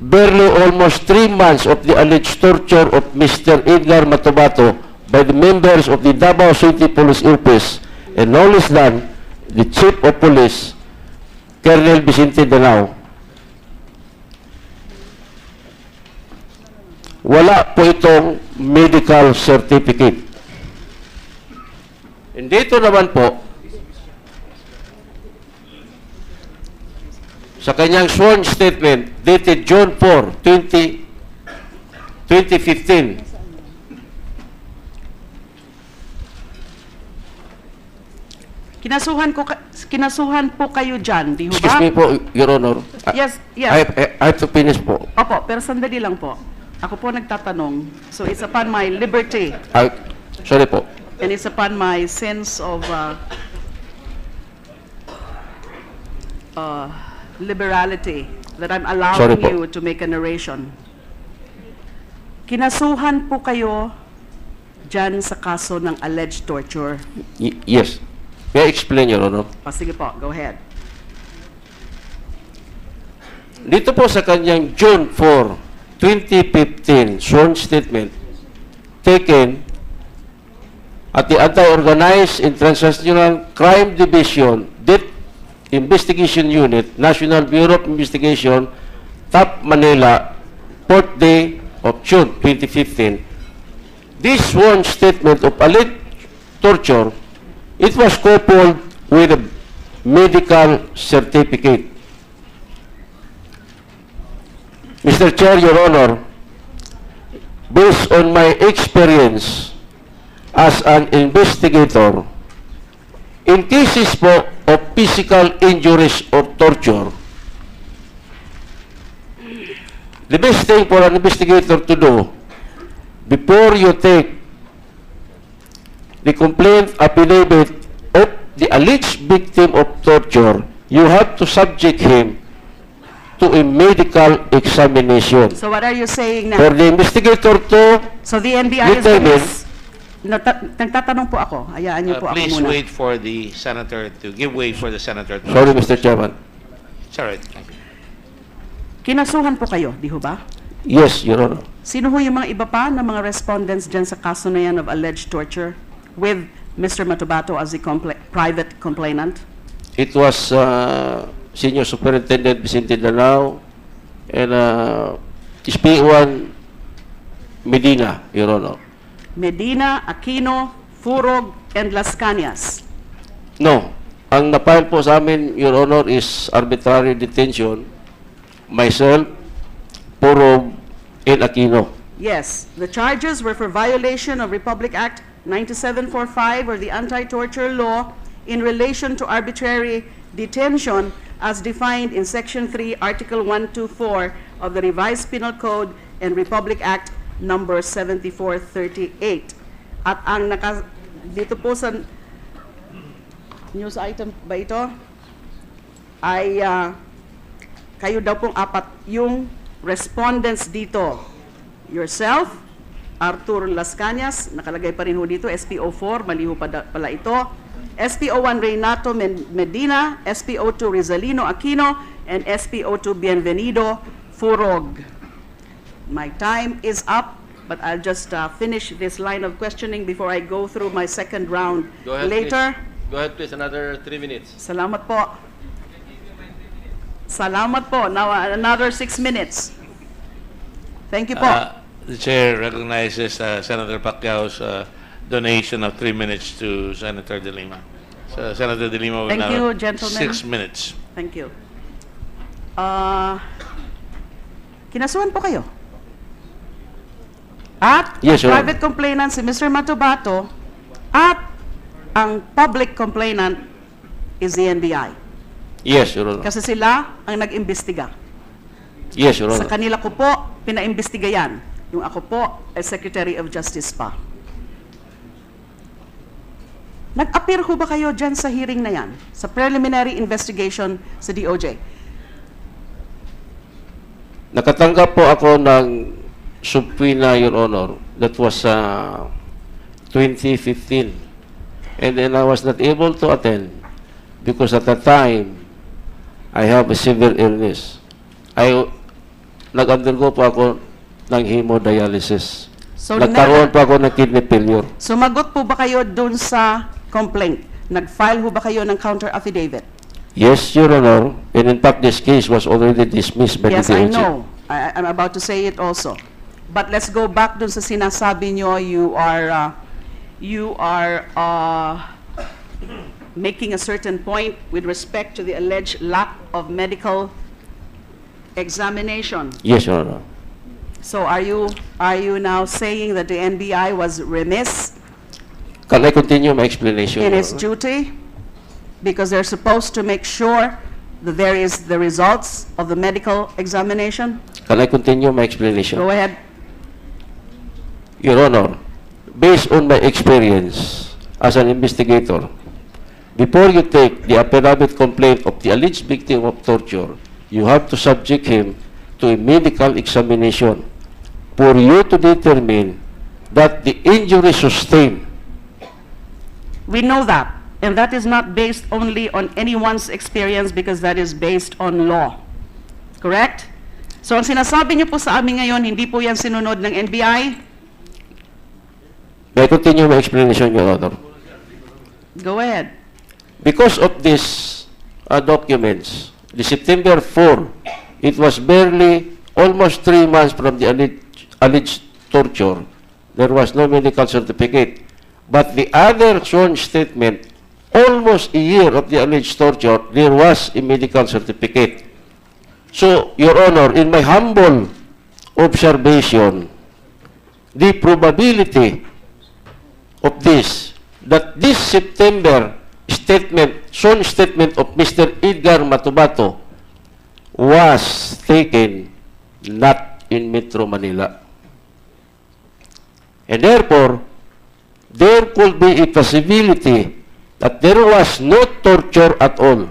Speaker 2: barely almost 3 months of the alleged torture of Mr. Edgar Matobato by the members of the Davao City Police Office, and no less than the Chief of Police, Colonel Vicente Danao. Wala po itong medical certificate. And dito naman po, sa kanyang sworn statement dated June 4, 2015,
Speaker 5: Kinasuhan po kayo dyan, di ho ba?
Speaker 2: excuse me po, Your Honor.
Speaker 5: Yes, yes.
Speaker 2: I have to finish po.
Speaker 5: Opo, pero sandali lang po. Ako po nagtatanong. So it's upon my liberty
Speaker 2: Sorry po.
Speaker 5: and it's upon my sense of liberality that I'm
Speaker 2: Sorry
Speaker 5: allowing
Speaker 2: po.
Speaker 5: you to make a narration. Kinasuhan po kayo dyan sa kaso ng alleged torture.
Speaker 2: Yes. May I explain, Your Honor?
Speaker 5: Sige po, go ahead.
Speaker 2: Dito po sa kanyang June 4, 2015 sworn statement taken at the Anti-Organized and Transnational Crime Division, Death Investigation Unit, National Bureau of Investigation, Top Manila, 4th day of June 2015. This sworn statement of alleged torture, it was coupled with a medical certificate. Mr. Chair, Your Honor, based on my experience as an investigator, in cases po of physical injuries or torture, the best thing for an investigator to do before you take the complaint affidavit of the alleged victim of torture, you have to subject him to a medical examination.
Speaker 5: So what are you saying
Speaker 2: For
Speaker 5: now?
Speaker 2: the investigator to
Speaker 5: So the NBI is
Speaker 2: determine
Speaker 5: nagtatanong po ako. Hayaan niyo po ako
Speaker 1: Please
Speaker 5: muna.
Speaker 1: wait for the senator to give way for the senator. To
Speaker 2: Sorry, Mr. Chairman.
Speaker 1: It's all right. Thank you.
Speaker 5: Kinasuhan po kayo, di ho ba?
Speaker 2: Yes, Your Honor.
Speaker 5: Sino ho yung mga iba pa na mga respondents dyan sa kaso na yan of alleged torture with Mr. Matobato as the private complainant?
Speaker 2: It was Senior Superintendent Vicente Danao and SPO3 Medina, Your Honor.
Speaker 5: Medina, Aquino, Furog, and Lascañas.
Speaker 2: No. Ang na-file po sa amin, Your Honor, is arbitrary detention. Myself, Puro, and Aquino.
Speaker 5: Yes, the charges were for violation of Republic Act 9745 or the anti-torture law in relation to arbitrary detention as defined in Section 3, Article 124 of the Revised Penal Code and Republic Act number 7438. At ang dito po sa news item ba ito ay kayo daw pong apat yung respondents dito. Yourself, Arthur Lascañas, nakalagay pa rin ho dito, SPO4, mali ho pala ito. SPO1 Reynato Medina, SPO2 Rizalino Aquino, and SPO2 Bienvenido Furog. My time is up, but I'll just finish this line of questioning before I go through my second round
Speaker 6: Go ahead,
Speaker 5: later.
Speaker 6: please. Go ahead, please. Another 3 minutes.
Speaker 5: Salamat po. Salamat po. Now, another 6 minutes. Thank you po.
Speaker 1: The chair recognizes Senator Pacquiao's donation of 3 minutes to Senator De Lima. So, Senator De Lima will
Speaker 5: Thank
Speaker 1: now
Speaker 5: you,
Speaker 1: have
Speaker 5: gentlemen.
Speaker 1: 6 minutes.
Speaker 5: Thank you. Kinasuhan po kayo. At
Speaker 2: Yes, Your
Speaker 5: private complainant si Mr. Matobato at ang public complainant is the NBI.
Speaker 2: Yes, Your Honor.
Speaker 5: Kasi sila ang nag-imbestiga.
Speaker 2: Yes, Your
Speaker 5: Sa
Speaker 2: Honor.
Speaker 5: kanila ko po, pinaimbestiga yan. Yung ako po, ay Secretary of Justice pa. Nag-appear ho ba kayo dyan sa hearing na yan? Sa preliminary investigation sa DOJ?
Speaker 2: Nakatanggap po ako ng subpoena, Your Honor. That was 2015. And then I was not able to attend because at the time, I have a severe illness. Nag-undergo po ako ng hemodialysis.
Speaker 5: So,
Speaker 2: Nagkaroon po ako ng kidney failure.
Speaker 5: Sumagot po ba kayo dun sa complaint? Nag-file ho ba kayo ng counter affidavit?
Speaker 2: Yes, Your Honor. And in fact, this case was already dismissed by
Speaker 5: Yes,
Speaker 2: the
Speaker 5: I
Speaker 2: DOJ.
Speaker 5: know. I'm about to say it also. But let's go back dun sa sinasabi nyo, you are making a certain point with respect to the alleged lack of medical examination.
Speaker 2: Yes, Your Honor.
Speaker 5: So are you now saying that the NBI was remiss
Speaker 2: Can I continue my explanation,
Speaker 5: in
Speaker 2: Your
Speaker 5: its
Speaker 2: Honor?
Speaker 5: duty? Because they're supposed to make sure that there is the results of the medical examination?
Speaker 2: Can I continue my explanation?
Speaker 5: Go ahead.
Speaker 2: Your Honor, based on my experience as an investigator, before you take the affidavit complaint of the alleged victim of torture, you have to subject him to a medical examination for you to determine that the injury sustained.
Speaker 5: We know that. And that is not based only on anyone's experience because that is based on law. Correct? So ang sinasabi niyo po sa amin ngayon, hindi po yan sinunod ng NBI?
Speaker 2: May I continue my explanation, Your Honor?
Speaker 5: Go ahead.
Speaker 2: Because of these documents, the September 4, it was barely almost 3 months from the alleged torture. There was no medical certificate. But the other sworn statement, almost a year of the alleged torture, there was a medical certificate. So, Your Honor, in my humble observation, the probability of this, that this September statement, sworn statement of Mr. Edgar Matobato was taken not in Metro Manila. And therefore, there could be a possibility that there was no torture at all.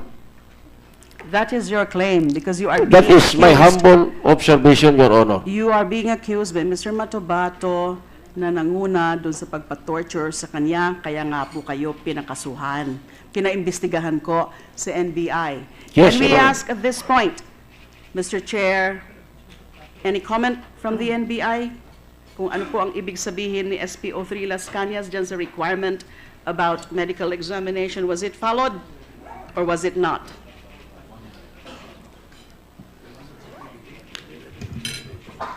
Speaker 5: That is your claim because you are
Speaker 2: That
Speaker 5: being
Speaker 2: is my
Speaker 5: accused.
Speaker 2: humble observation, Your Honor.
Speaker 5: You are being accused by Mr. Matobato na nanguna doon sa pagpa-torture sa kanya, kaya nga po kayo pinakasuhan. Kinaimbestigahan ko sa NBI.
Speaker 2: Yes,
Speaker 5: Can we
Speaker 2: Your Honor.
Speaker 5: ask at this point, Mr. Chair, any comment from the NBI? Kung ano po ang ibig sabihin ni SPO3 Lascañas dyan sa requirement about medical examination, was it followed or was it not?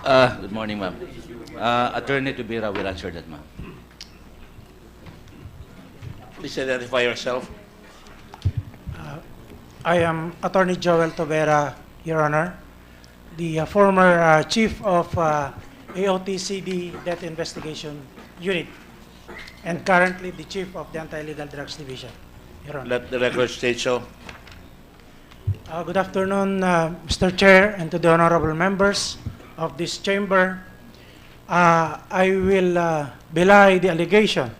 Speaker 7: Good morning, ma'am. Attorney Tubira will answer that, ma'am.
Speaker 1: Please identify yourself.
Speaker 8: I am Attorney Joel Tobera, Your Honor, the former chief of AOTCD Death Investigation Unit, and currently the chief of the Anti-Illegal Drugs Division, Your Honor.
Speaker 1: Let the record state so.
Speaker 8: Good afternoon, Mr. Chair, and to the honorable members of this chamber. I will belie the allegation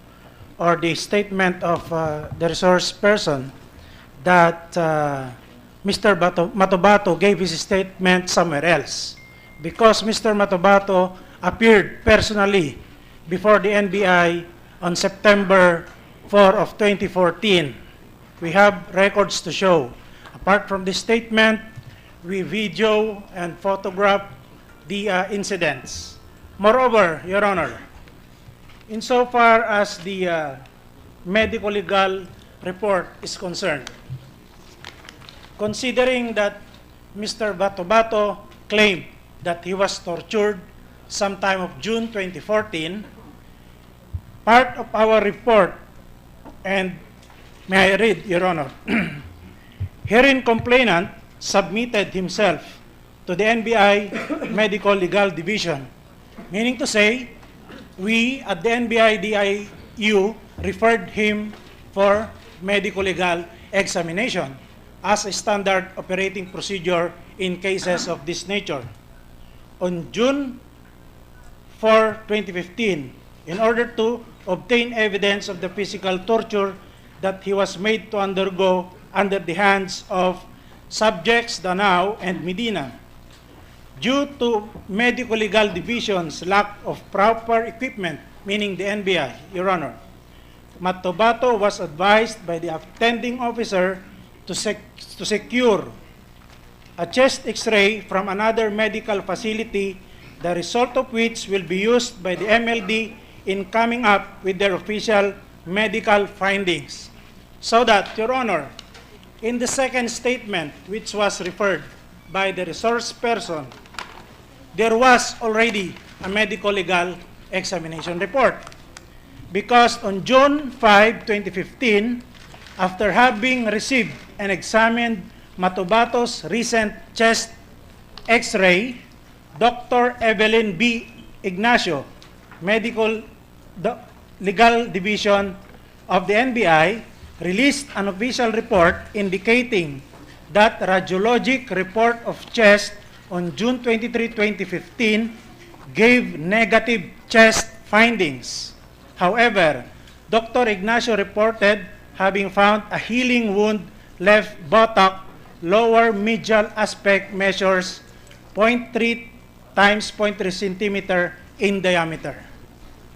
Speaker 8: or the statement of the resource person that Mr. Matobato gave his statement somewhere else, because Mr. Matobato appeared personally before the NBI on September 4 of 2014. We have records to show. Apart from this statement, we video and photograph the incidents. Moreover, Your Honor, insofar as the medical legal report is concerned, considering that Mr. Matobato claimed that he was tortured sometime of June 2014, part of our report, and may I read, Your Honor, herein complainant submitted himself to the NBI Medical Legal Division, meaning to say, we at the NBI DIU referred him for medical legal examination as a standard operating procedure in cases of this nature. On June 4, 2015, in order to obtain evidence of the physical torture that he was made to undergo under the hands of subjects Danao and Medina, due to medical legal division's lack of proper equipment, meaning the NBI, Your Honor, Matobato was advised by the attending officer to secure a chest X-ray from another medical facility, the result of which will be used by the MLD in coming up with their official medical findings. So that, Your Honor, in the second statement, which was referred by the resource person, there was already a medical legal examination report. Because on June 5, 2015, after having received and examined Matobato's recent chest X-ray, Dr. Evelyn B. Ignacio, Medical Legal Division of the NBI, released an official report indicating that radiologic report of chest on June 23, 2015 gave negative chest findings. However, Dr. Ignacio reported having found a healing wound left buttock, lower medial aspect measures 0.3 times 0.3 centimeter in diameter.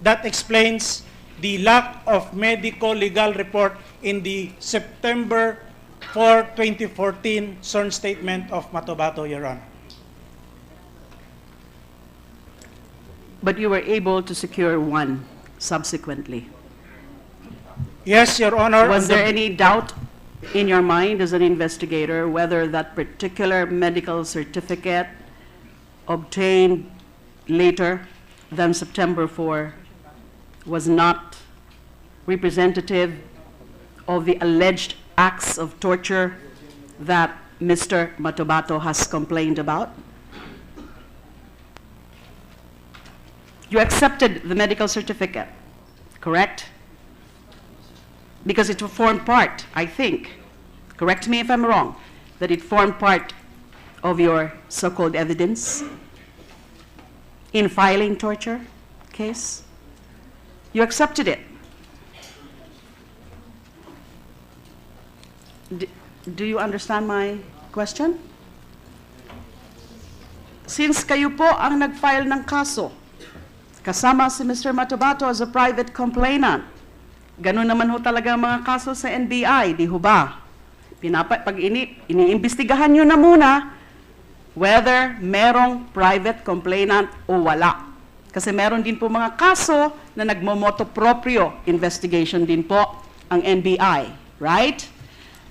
Speaker 8: That explains the lack of medical legal report in the September 4, 2014 sworn statement of Matobato, Your Honor.
Speaker 5: But you were able to secure one subsequently.
Speaker 8: Yes, Your Honor.
Speaker 5: Was there any doubt in your mind as an investigator whether that particular medical certificate obtained later than September 4 was not representative of the alleged acts of torture that Mr. Matobato has complained about? You accepted the medical certificate, correct? Because it formed part, I think, correct me if I'm wrong, that it formed part of your so-called evidence in filing torture case. You accepted it. Do you understand my question? Since kayo po ang nag-file ng kaso, kasama si Mr. Matobato as a private complainant. Ganun naman ho talaga ang mga kaso sa NBI, di ho ba? Pag iniimbestigahan nyo na muna whether merong private complainant o wala. Kasi meron din po mga kaso na nagmomoto proprio investigation din po ang NBI, right?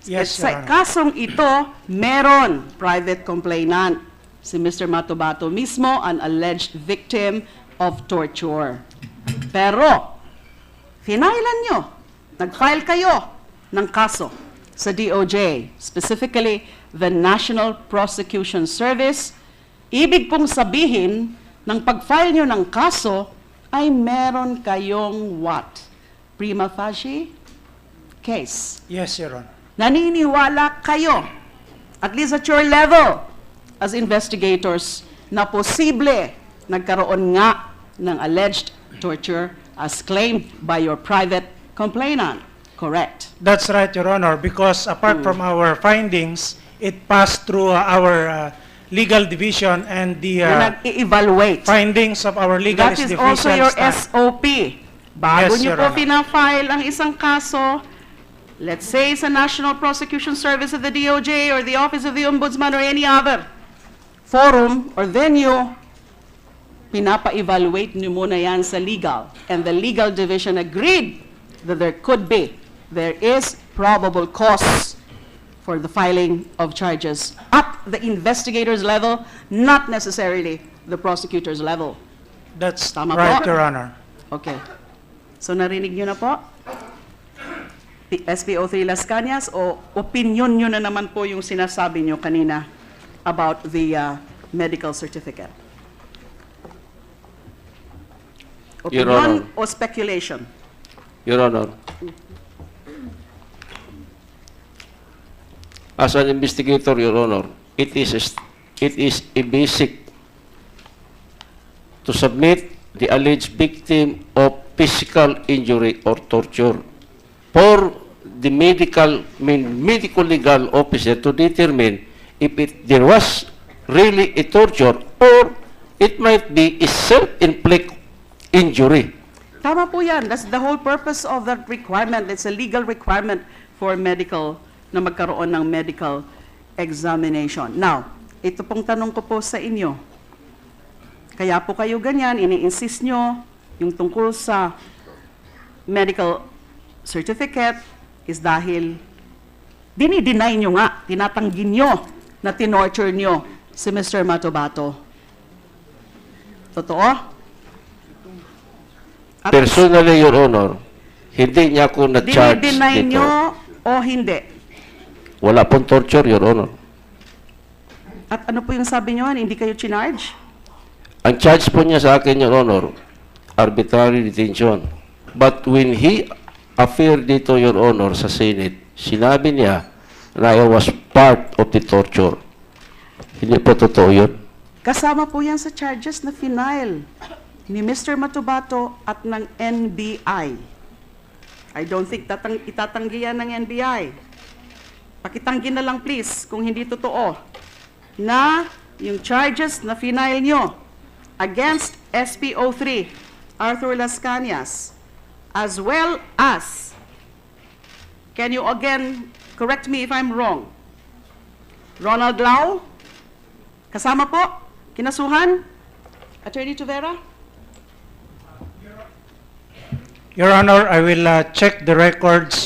Speaker 8: Yes,
Speaker 5: Sa
Speaker 8: Your Honor.
Speaker 5: kasong ito, meron private complainant. Si Mr. Matobato mismo, an alleged victim of torture. Pero, finailan nyo, nag-file kayo ng kaso sa DOJ, specifically the National Prosecution Service. Ibig pong sabihin, ng pag-file nyo ng kaso, ay meron kayong what? Prima facie case.
Speaker 8: Yes, Your Honor.
Speaker 5: Naniniwala kayo, at least at your level, as investigators, na posible nagkaroon nga ng alleged torture as claimed by your private complainant. Correct.
Speaker 8: That's right, Your Honor, because apart from our findings, it passed through our legal division and the
Speaker 5: Na nag-i-evaluate.
Speaker 8: findings of our legal
Speaker 5: That is
Speaker 8: division.
Speaker 5: also your
Speaker 8: staff.
Speaker 5: SOP. Bago
Speaker 8: Yes,
Speaker 5: nyo
Speaker 8: Your
Speaker 5: po
Speaker 8: Honor.
Speaker 5: pina-file ang isang kaso, let's say sa National Prosecution Service of the DOJ or the Office of the Ombudsman or any other forum or venue, pinapa-evaluate nyo muna yan sa legal. And the legal division agreed that there is probable cause for the filing of charges at the investigator's level, not necessarily the prosecutor's level.
Speaker 8: That's
Speaker 5: Tama
Speaker 8: right,
Speaker 5: po?
Speaker 8: Your Honor.
Speaker 5: Okay. So narinig nyo na po? SPO3 Lascañas, o opinion nyo na naman po yung sinasabi nyo kanina about the medical certificate?
Speaker 2: Your
Speaker 5: Opinion
Speaker 2: Honor.
Speaker 5: o speculation?
Speaker 2: Your Honor, as an investigator, Your Honor, it is a basic to submit the alleged victim of physical injury or torture for the medical legal officer to determine if there was really a torture or it might be a self-inflicted injury.
Speaker 5: Tama po yan. That's the whole purpose of that requirement. It's a legal requirement for medical, na magkaroon ng medical examination. Now, ito pong tanong ko po sa inyo. Kaya po kayo ganyan, ini-insist nyo yung tungkol sa medical certificate is dahil dinideny nyo nga, tinatanggi nyo na tinorture nyo si Mr. Matobato. Totoo? At
Speaker 2: Personally, Your Honor, hindi niya ako na-charge
Speaker 5: dinideny
Speaker 2: dito.
Speaker 5: nyo o hindi?
Speaker 2: Wala pong torture, Your Honor.
Speaker 5: At ano po yung sabi nyo? Hindi kayo chinarge?
Speaker 2: Ang charge po niya sa akin, Your Honor, arbitrary detention. But when he appeared dito, Your Honor, sa Senate, sinabi niya na I was part of the torture. Hindi po totoo yun.
Speaker 5: Kasama po yan sa charges na final ni Mr. Matobato at ng NBI. I don't think itatanggi yan ng NBI. Pakitanggi na lang please kung hindi totoo na yung charges na final nyo against SPO3 Arthur Lascañas, as well as, can you again correct me if I'm wrong, Ronald Lau, kasama po, kinasuhan, Attorney Tuvera?
Speaker 8: Your Honor, I will check the records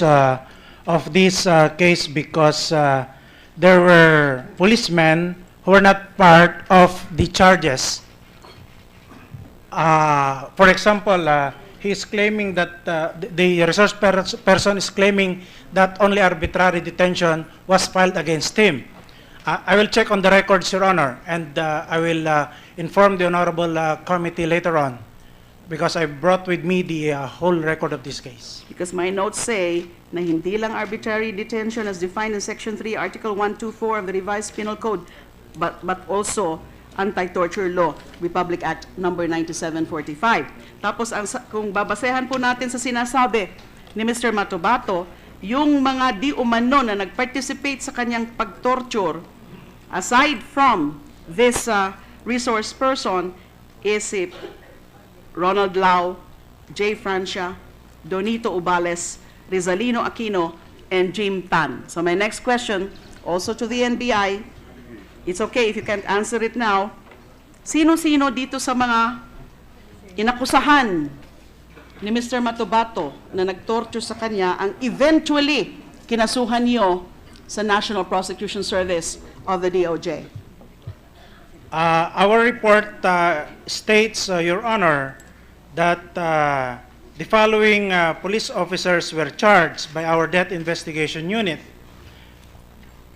Speaker 8: of this case because there were policemen who were not part of the charges. For example, he is claiming that the resource person is claiming that only arbitrary detention was filed against him. I will check on the records, Your Honor, and I will inform the Honorable Committee later on, because I brought with me the whole record of this case.
Speaker 5: Because my notes say na hindi lang arbitrary detention as defined in Section 3, Article 124 of the Revised Penal Code, but also Anti-Torture Law, Republic Act Number 9745. Tapos kung babasehan po natin sa sinasabi ni Mr. Matobato, yung mga di umano na nag-participate sa kanyang pag-torture, aside from this resource person, is Ronald Lau, Jay Francia, Donito Ubales, Rizalino Aquino, and Jim Tan. So my next question, also to the NBI, it's okay if you can't answer it now. Sino-sino dito sa mga inakusahan ni Mr. Matobato na nag-torture sa kanya ang eventually kinasuhan niyo sa National Prosecution Service of the DOJ?
Speaker 8: Our report states, Your Honor, that the following police officers were charged by our Death Investigation Unit.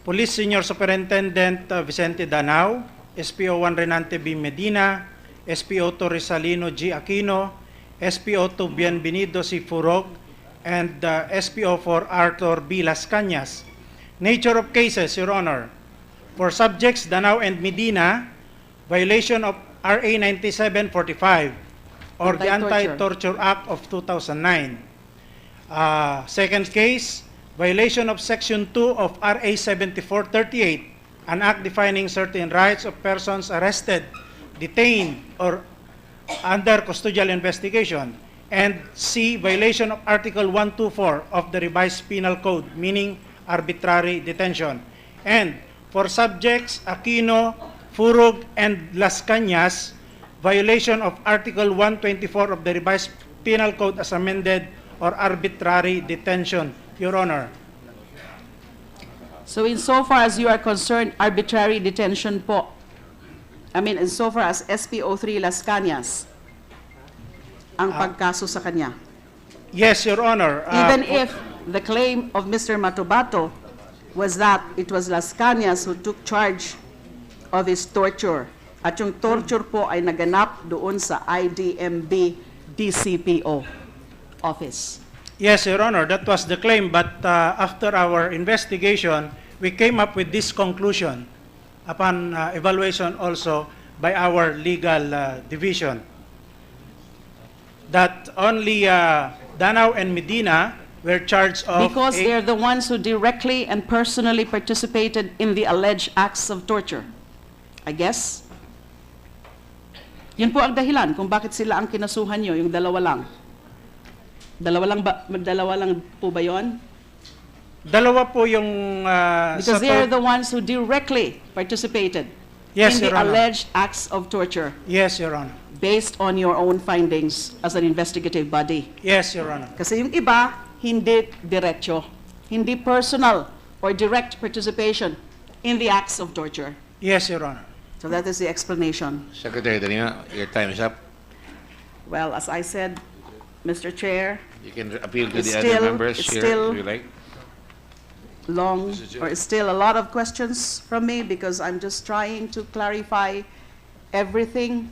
Speaker 8: Police Senior Superintendent Vicente Danao, SPO1 Renante B. Medina, SPO2 Rizalino G. Aquino, SPO2 Bienvenido C. Furog, and SPO4 Arthur B. Lascañas. Nature of cases, Your Honor. For subjects Danao and Medina, violation of RA 9745 or the Anti-Torture Act of 2009. Second case, violation of Section 2 of RA 7438, an act defining certain rights of persons arrested, detained, or under custodial investigation. And C, violation of Article 124 of the Revised Penal Code, meaning arbitrary detention. And for subjects Aquino, Furog, and Lascañas, violation of Article 124 of the Revised Penal Code as amended, or arbitrary detention, Your Honor.
Speaker 5: So insofar as you are concerned, arbitrary detention po, insofar as SPO3 Lascañas, ang pagkaso sa kanya.
Speaker 8: Yes, Your Honor.
Speaker 5: Even if the claim of Mr. Matobato was that it was Lascañas who took charge of his torture, at yung torture po ay naganap doon sa IDMB DCPO office.
Speaker 8: Yes, Your Honor, that was the claim, but after our investigation, we came up with this conclusion upon evaluation also by our legal division, that only Danao and Medina were charged of...
Speaker 5: Because they're the ones who directly and personally participated in the alleged acts of torture. I guess. Yun po ang dahilan kung bakit sila ang kinasuhan nyo, yung dalawa lang. Dalawa lang po ba yun?
Speaker 8: Dalawa po yung...
Speaker 5: Because they're the ones who directly participated
Speaker 8: Yes,
Speaker 5: in the
Speaker 8: Your Honor.
Speaker 5: alleged acts of torture
Speaker 8: Yes, Your Honor.
Speaker 5: based on your own findings as an investigative body.
Speaker 8: Yes, Your Honor.
Speaker 5: Kasi yung iba, hindi diretso, hindi personal or direct participation in the acts of torture.
Speaker 8: Yes, Your Honor.
Speaker 5: So that is the explanation.
Speaker 1: Secretary Danina, your time is up.
Speaker 5: Well, as I said, Mr. Chair,
Speaker 1: You can appeal to
Speaker 5: It's
Speaker 1: the
Speaker 5: still-
Speaker 1: other members
Speaker 5: it's
Speaker 1: here
Speaker 5: still-
Speaker 1: if you like.
Speaker 5: it's still a lot of questions from me because I'm just trying to clarify everything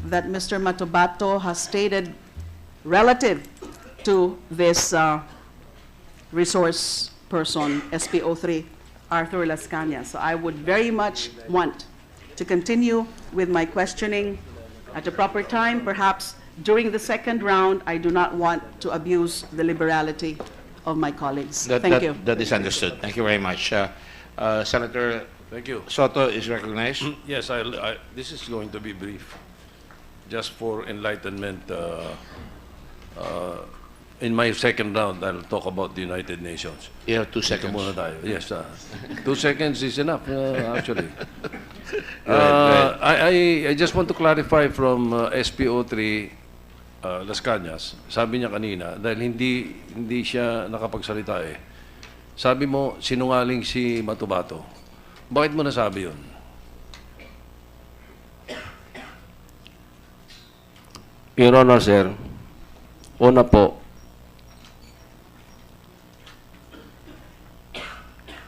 Speaker 5: that Mr. Matobato has stated relative to this resource person, SPO3, Arthur Lascañas. So I would very much want to continue with my questioning at a proper time. Perhaps during the second round, I do not want to abuse the liberality of my colleagues. Thank you.
Speaker 1: That is understood. Thank you very much. Senator
Speaker 2: Thank you.
Speaker 1: Soto is recognized.
Speaker 2: Yes, this is going to be brief, just for enlightenment. In my second round, I'll talk about the United Nations.
Speaker 1: You have 2
Speaker 2: Ito
Speaker 1: seconds.
Speaker 2: muna tayo. Yes, 2 seconds is enough, actually.
Speaker 1: Go ahead.
Speaker 2: I just want to clarify from SPO3 Lascañas. Sabi niya kanina, dahil hindi siya nakapagsalita eh. Sabi mo, sinungaling si Matobato. Bakit mo nasabi yun?
Speaker 9: Your Honor, sir, una po,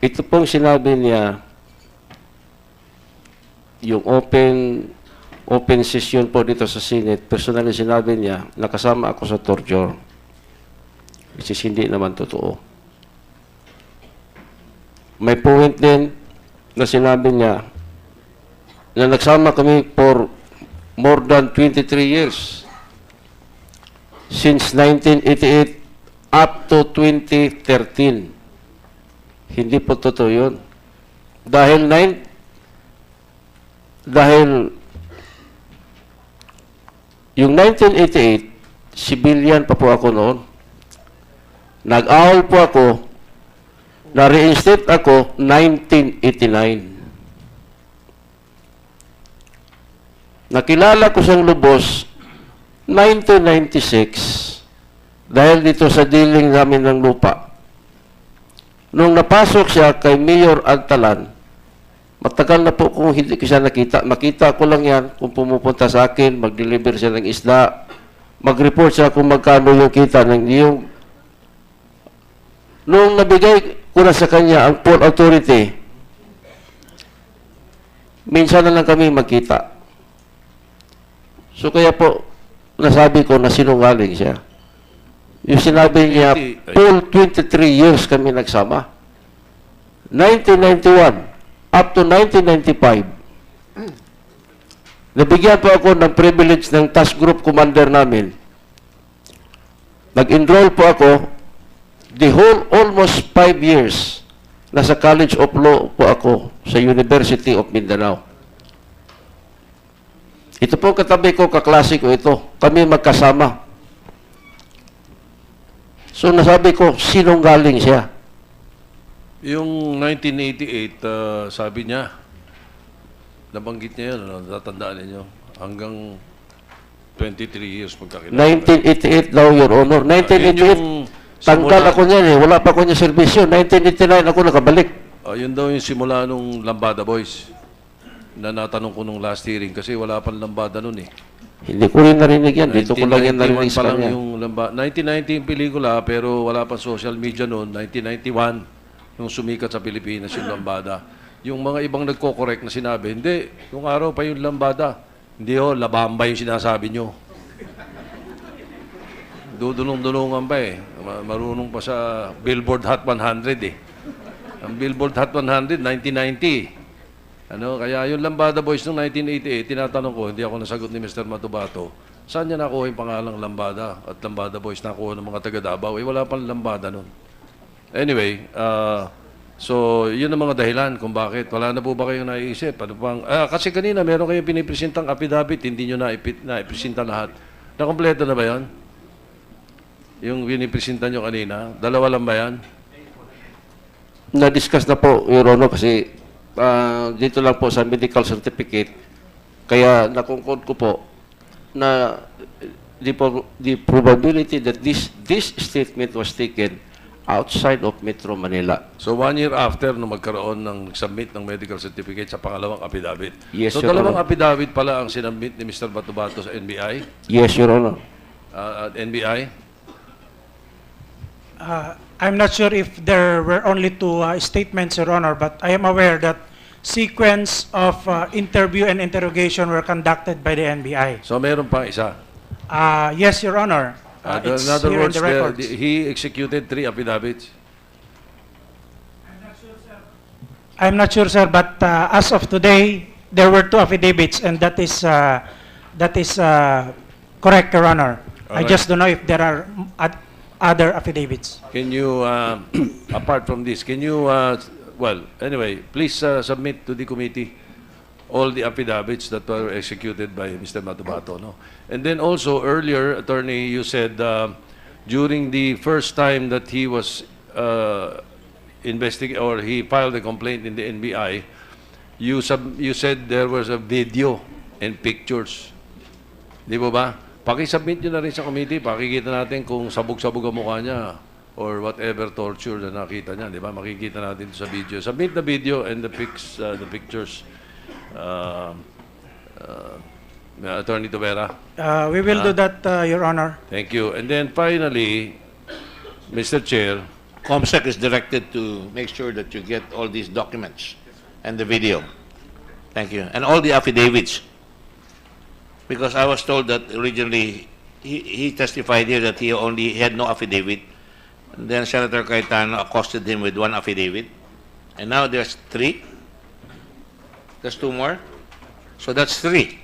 Speaker 9: ito pong sinabi niya, yung open session po dito sa Senate, personally sinabi niya, nakasama ako sa torture, which is hindi naman totoo. May point din na sinabi niya na nagsama kami for more than 23 years. Since 1988 up to 2013. Hindi po totoo yun. Dahil Yung 1988, civilian pa po ako noon. Nag-awol po ako, na-reinstate ako 1989. Nakilala ko siyang lubos 1996 dahil dito sa dealing namin ng lupa. Nung napasok siya kay Mayor Agtalan, matagal na po kung hindi ko siya nakita. Makita ko lang yan kung pumupunta sa akin, mag-deliver siya ng isda, mag-report siya kung magkano yung kita ng yung. Nung nabigay ko na sa kanya ang Port Authority, minsan na lang kami magkita. So kaya po, nasabi ko na sinungaling siya. Yung sinabi niya, full 23 years kami nagsama. 1991 up to 1995. Nabigyan po ako ng privilege ng task group commander namin. Nag-enroll po ako the whole almost 5 years. Nasa College of Law po ako sa University of Mindanao. Ito po katabi ko, kaklase ko ito. Kami magkasama. So nasabi ko, sinungaling siya.
Speaker 10: Yung 1988, sabi niya, nabanggit niya yun, ano, tatandaan ninyo, hanggang 23 years magkakilala.
Speaker 9: 1988 daw, Your Honor. 1988, tanggal ako niyan eh. Wala pa ko niya servisyo. 1989 ako nakabalik.
Speaker 10: Yun daw yung simula nung Lambada Boys na natanong ko nung last hearing kasi wala pang Lambada nun eh.
Speaker 9: Hindi ko rin narinig yan. Dito ko lang yan narinig sa
Speaker 10: pa lang
Speaker 9: kanya.
Speaker 10: yung 1990 yung pelikula pero wala pa social media noon. 1991 yung sumikat sa Pilipinas yung Lambada. Yung mga ibang nagko-correct na sinabi, hindi, yung araw pa yung Lambada. Hindi ho, Labamba yung sinasabi nyo. Dudulong-dulungan pa eh. Marunong pa sa Billboard Hot 100 eh. Ang Billboard Hot 100, 1990. Ano, kaya yung Lambada Boys noong 1988, tinatanong ko, hindi ako nasagot ni Mr. Matobato, saan niya nakuha yung pangalang Lambada? At Lambada Boys nakuha ng mga taga Davao. Eh, wala pang Lambada noon. Anyway, so yun ang mga dahilan kung bakit. Wala na po ba kayong naiisip? Ano pang, kasi kanina meron kayong pinipresentang affidavit, hindi nyo naipresenta lahat. Nakompleto na ba yan? Yung pinipresenta nyo kanina? Dalawa lang ba yan?
Speaker 9: Na-discuss na po, Your Honor, kasi dito lang po sa medical certificate. Kaya nakungkod ko po na the probability that this statement was taken outside of Metro Manila.
Speaker 10: So 1 year after nung magkaroon ng submit ng medical certificate sa pangalawang affidavit.
Speaker 9: Yes,
Speaker 10: so
Speaker 9: Your
Speaker 10: dalawang
Speaker 9: Honor.
Speaker 10: affidavit pala ang sinubmit ni Mr. Matobato sa NBI?
Speaker 9: Yes, Your Honor.
Speaker 10: NBI?
Speaker 8: I'm not sure if there were only two statements, Your Honor, but I am aware that sequence of interview and interrogation were conducted by the NBI.
Speaker 10: So meron pa isa?
Speaker 8: Yes, Your Honor. It's
Speaker 10: in other
Speaker 8: here in
Speaker 10: words,
Speaker 8: the records.
Speaker 10: he executed 3 affidavits?
Speaker 8: I'm not sure, sir, but as of today, there were 2 affidavits, and that is correct, Your Honor. I
Speaker 10: Alright.
Speaker 8: just don't know if there are other affidavits.
Speaker 10: Can you, apart from this, can you, well, anyway, please submit to the committee all the affidavits that were executed by Mr. Matobato, no? And then also, earlier, Attorney, you said during the first time that he was or he filed a complaint in the NBI, you said there was a video and pictures. Di ba ba? Pakisubmit nyo na rin sa committee, pakikita natin kung sabog-sabog ang mukha niya or whatever torture na nakita niya, di ba? Makikita natin sa video. Submit the video and the pictures. Attorney Tobera.
Speaker 8: We will do that, Your Honor.
Speaker 10: Thank you. And then finally, Mr. Chair,
Speaker 1: COMSEC is directed to make sure that you get all these documents and the video. Thank you. And all the affidavits. Because I was told that originally he testified here that he had no affidavit. And then Senator Cayetano accosted him with 1 affidavit. And now there's 3. There's 2 more. So that's 3.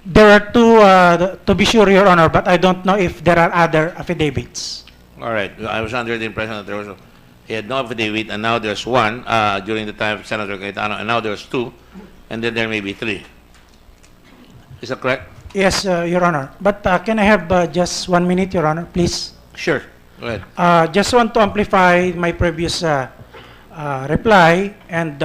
Speaker 8: There are 2, to be sure, Your Honor, but I don't know if there are other affidavits.
Speaker 1: All right. I was under the impression that there was he had no affidavit, and now there's 1 during the time of Senator Cayetano, and now there's 2, and then there may be 3. Is that correct?
Speaker 8: Yes, Your Honor. But can I have just 1 minute, Your Honor, please?
Speaker 1: Sure. Go ahead.
Speaker 8: Just want to amplify my previous reply and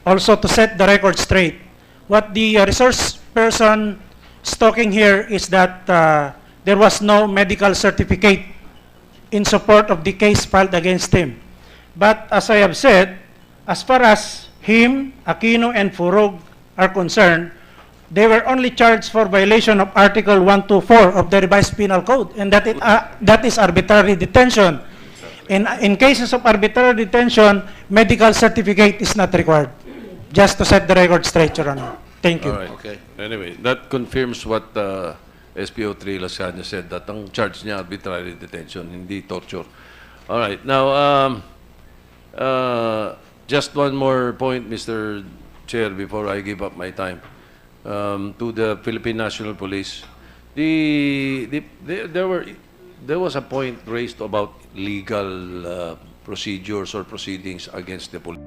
Speaker 8: also to set the record straight. What the resource person is talking here is that there was no medical certificate in support of the case filed against him. But as I have said, as far as him, Aquino, and Furog are concerned, they were only charged for violation of Article 124 of the Revised Penal Code, and that is arbitrary detention. In cases of arbitrary detention, medical certificate is not required. Just to set the record straight, Your Honor. Thank you.
Speaker 10: All right.
Speaker 1: Okay.
Speaker 10: Anyway, that confirms what SPO3 Lascañas said, that ang charge niya arbitrary detention, hindi torture. All right. Now, just one more point, Mr. Chair, before I give up my time. To the Philippine National Police, there was a point raised about legal procedures or proceedings against the police.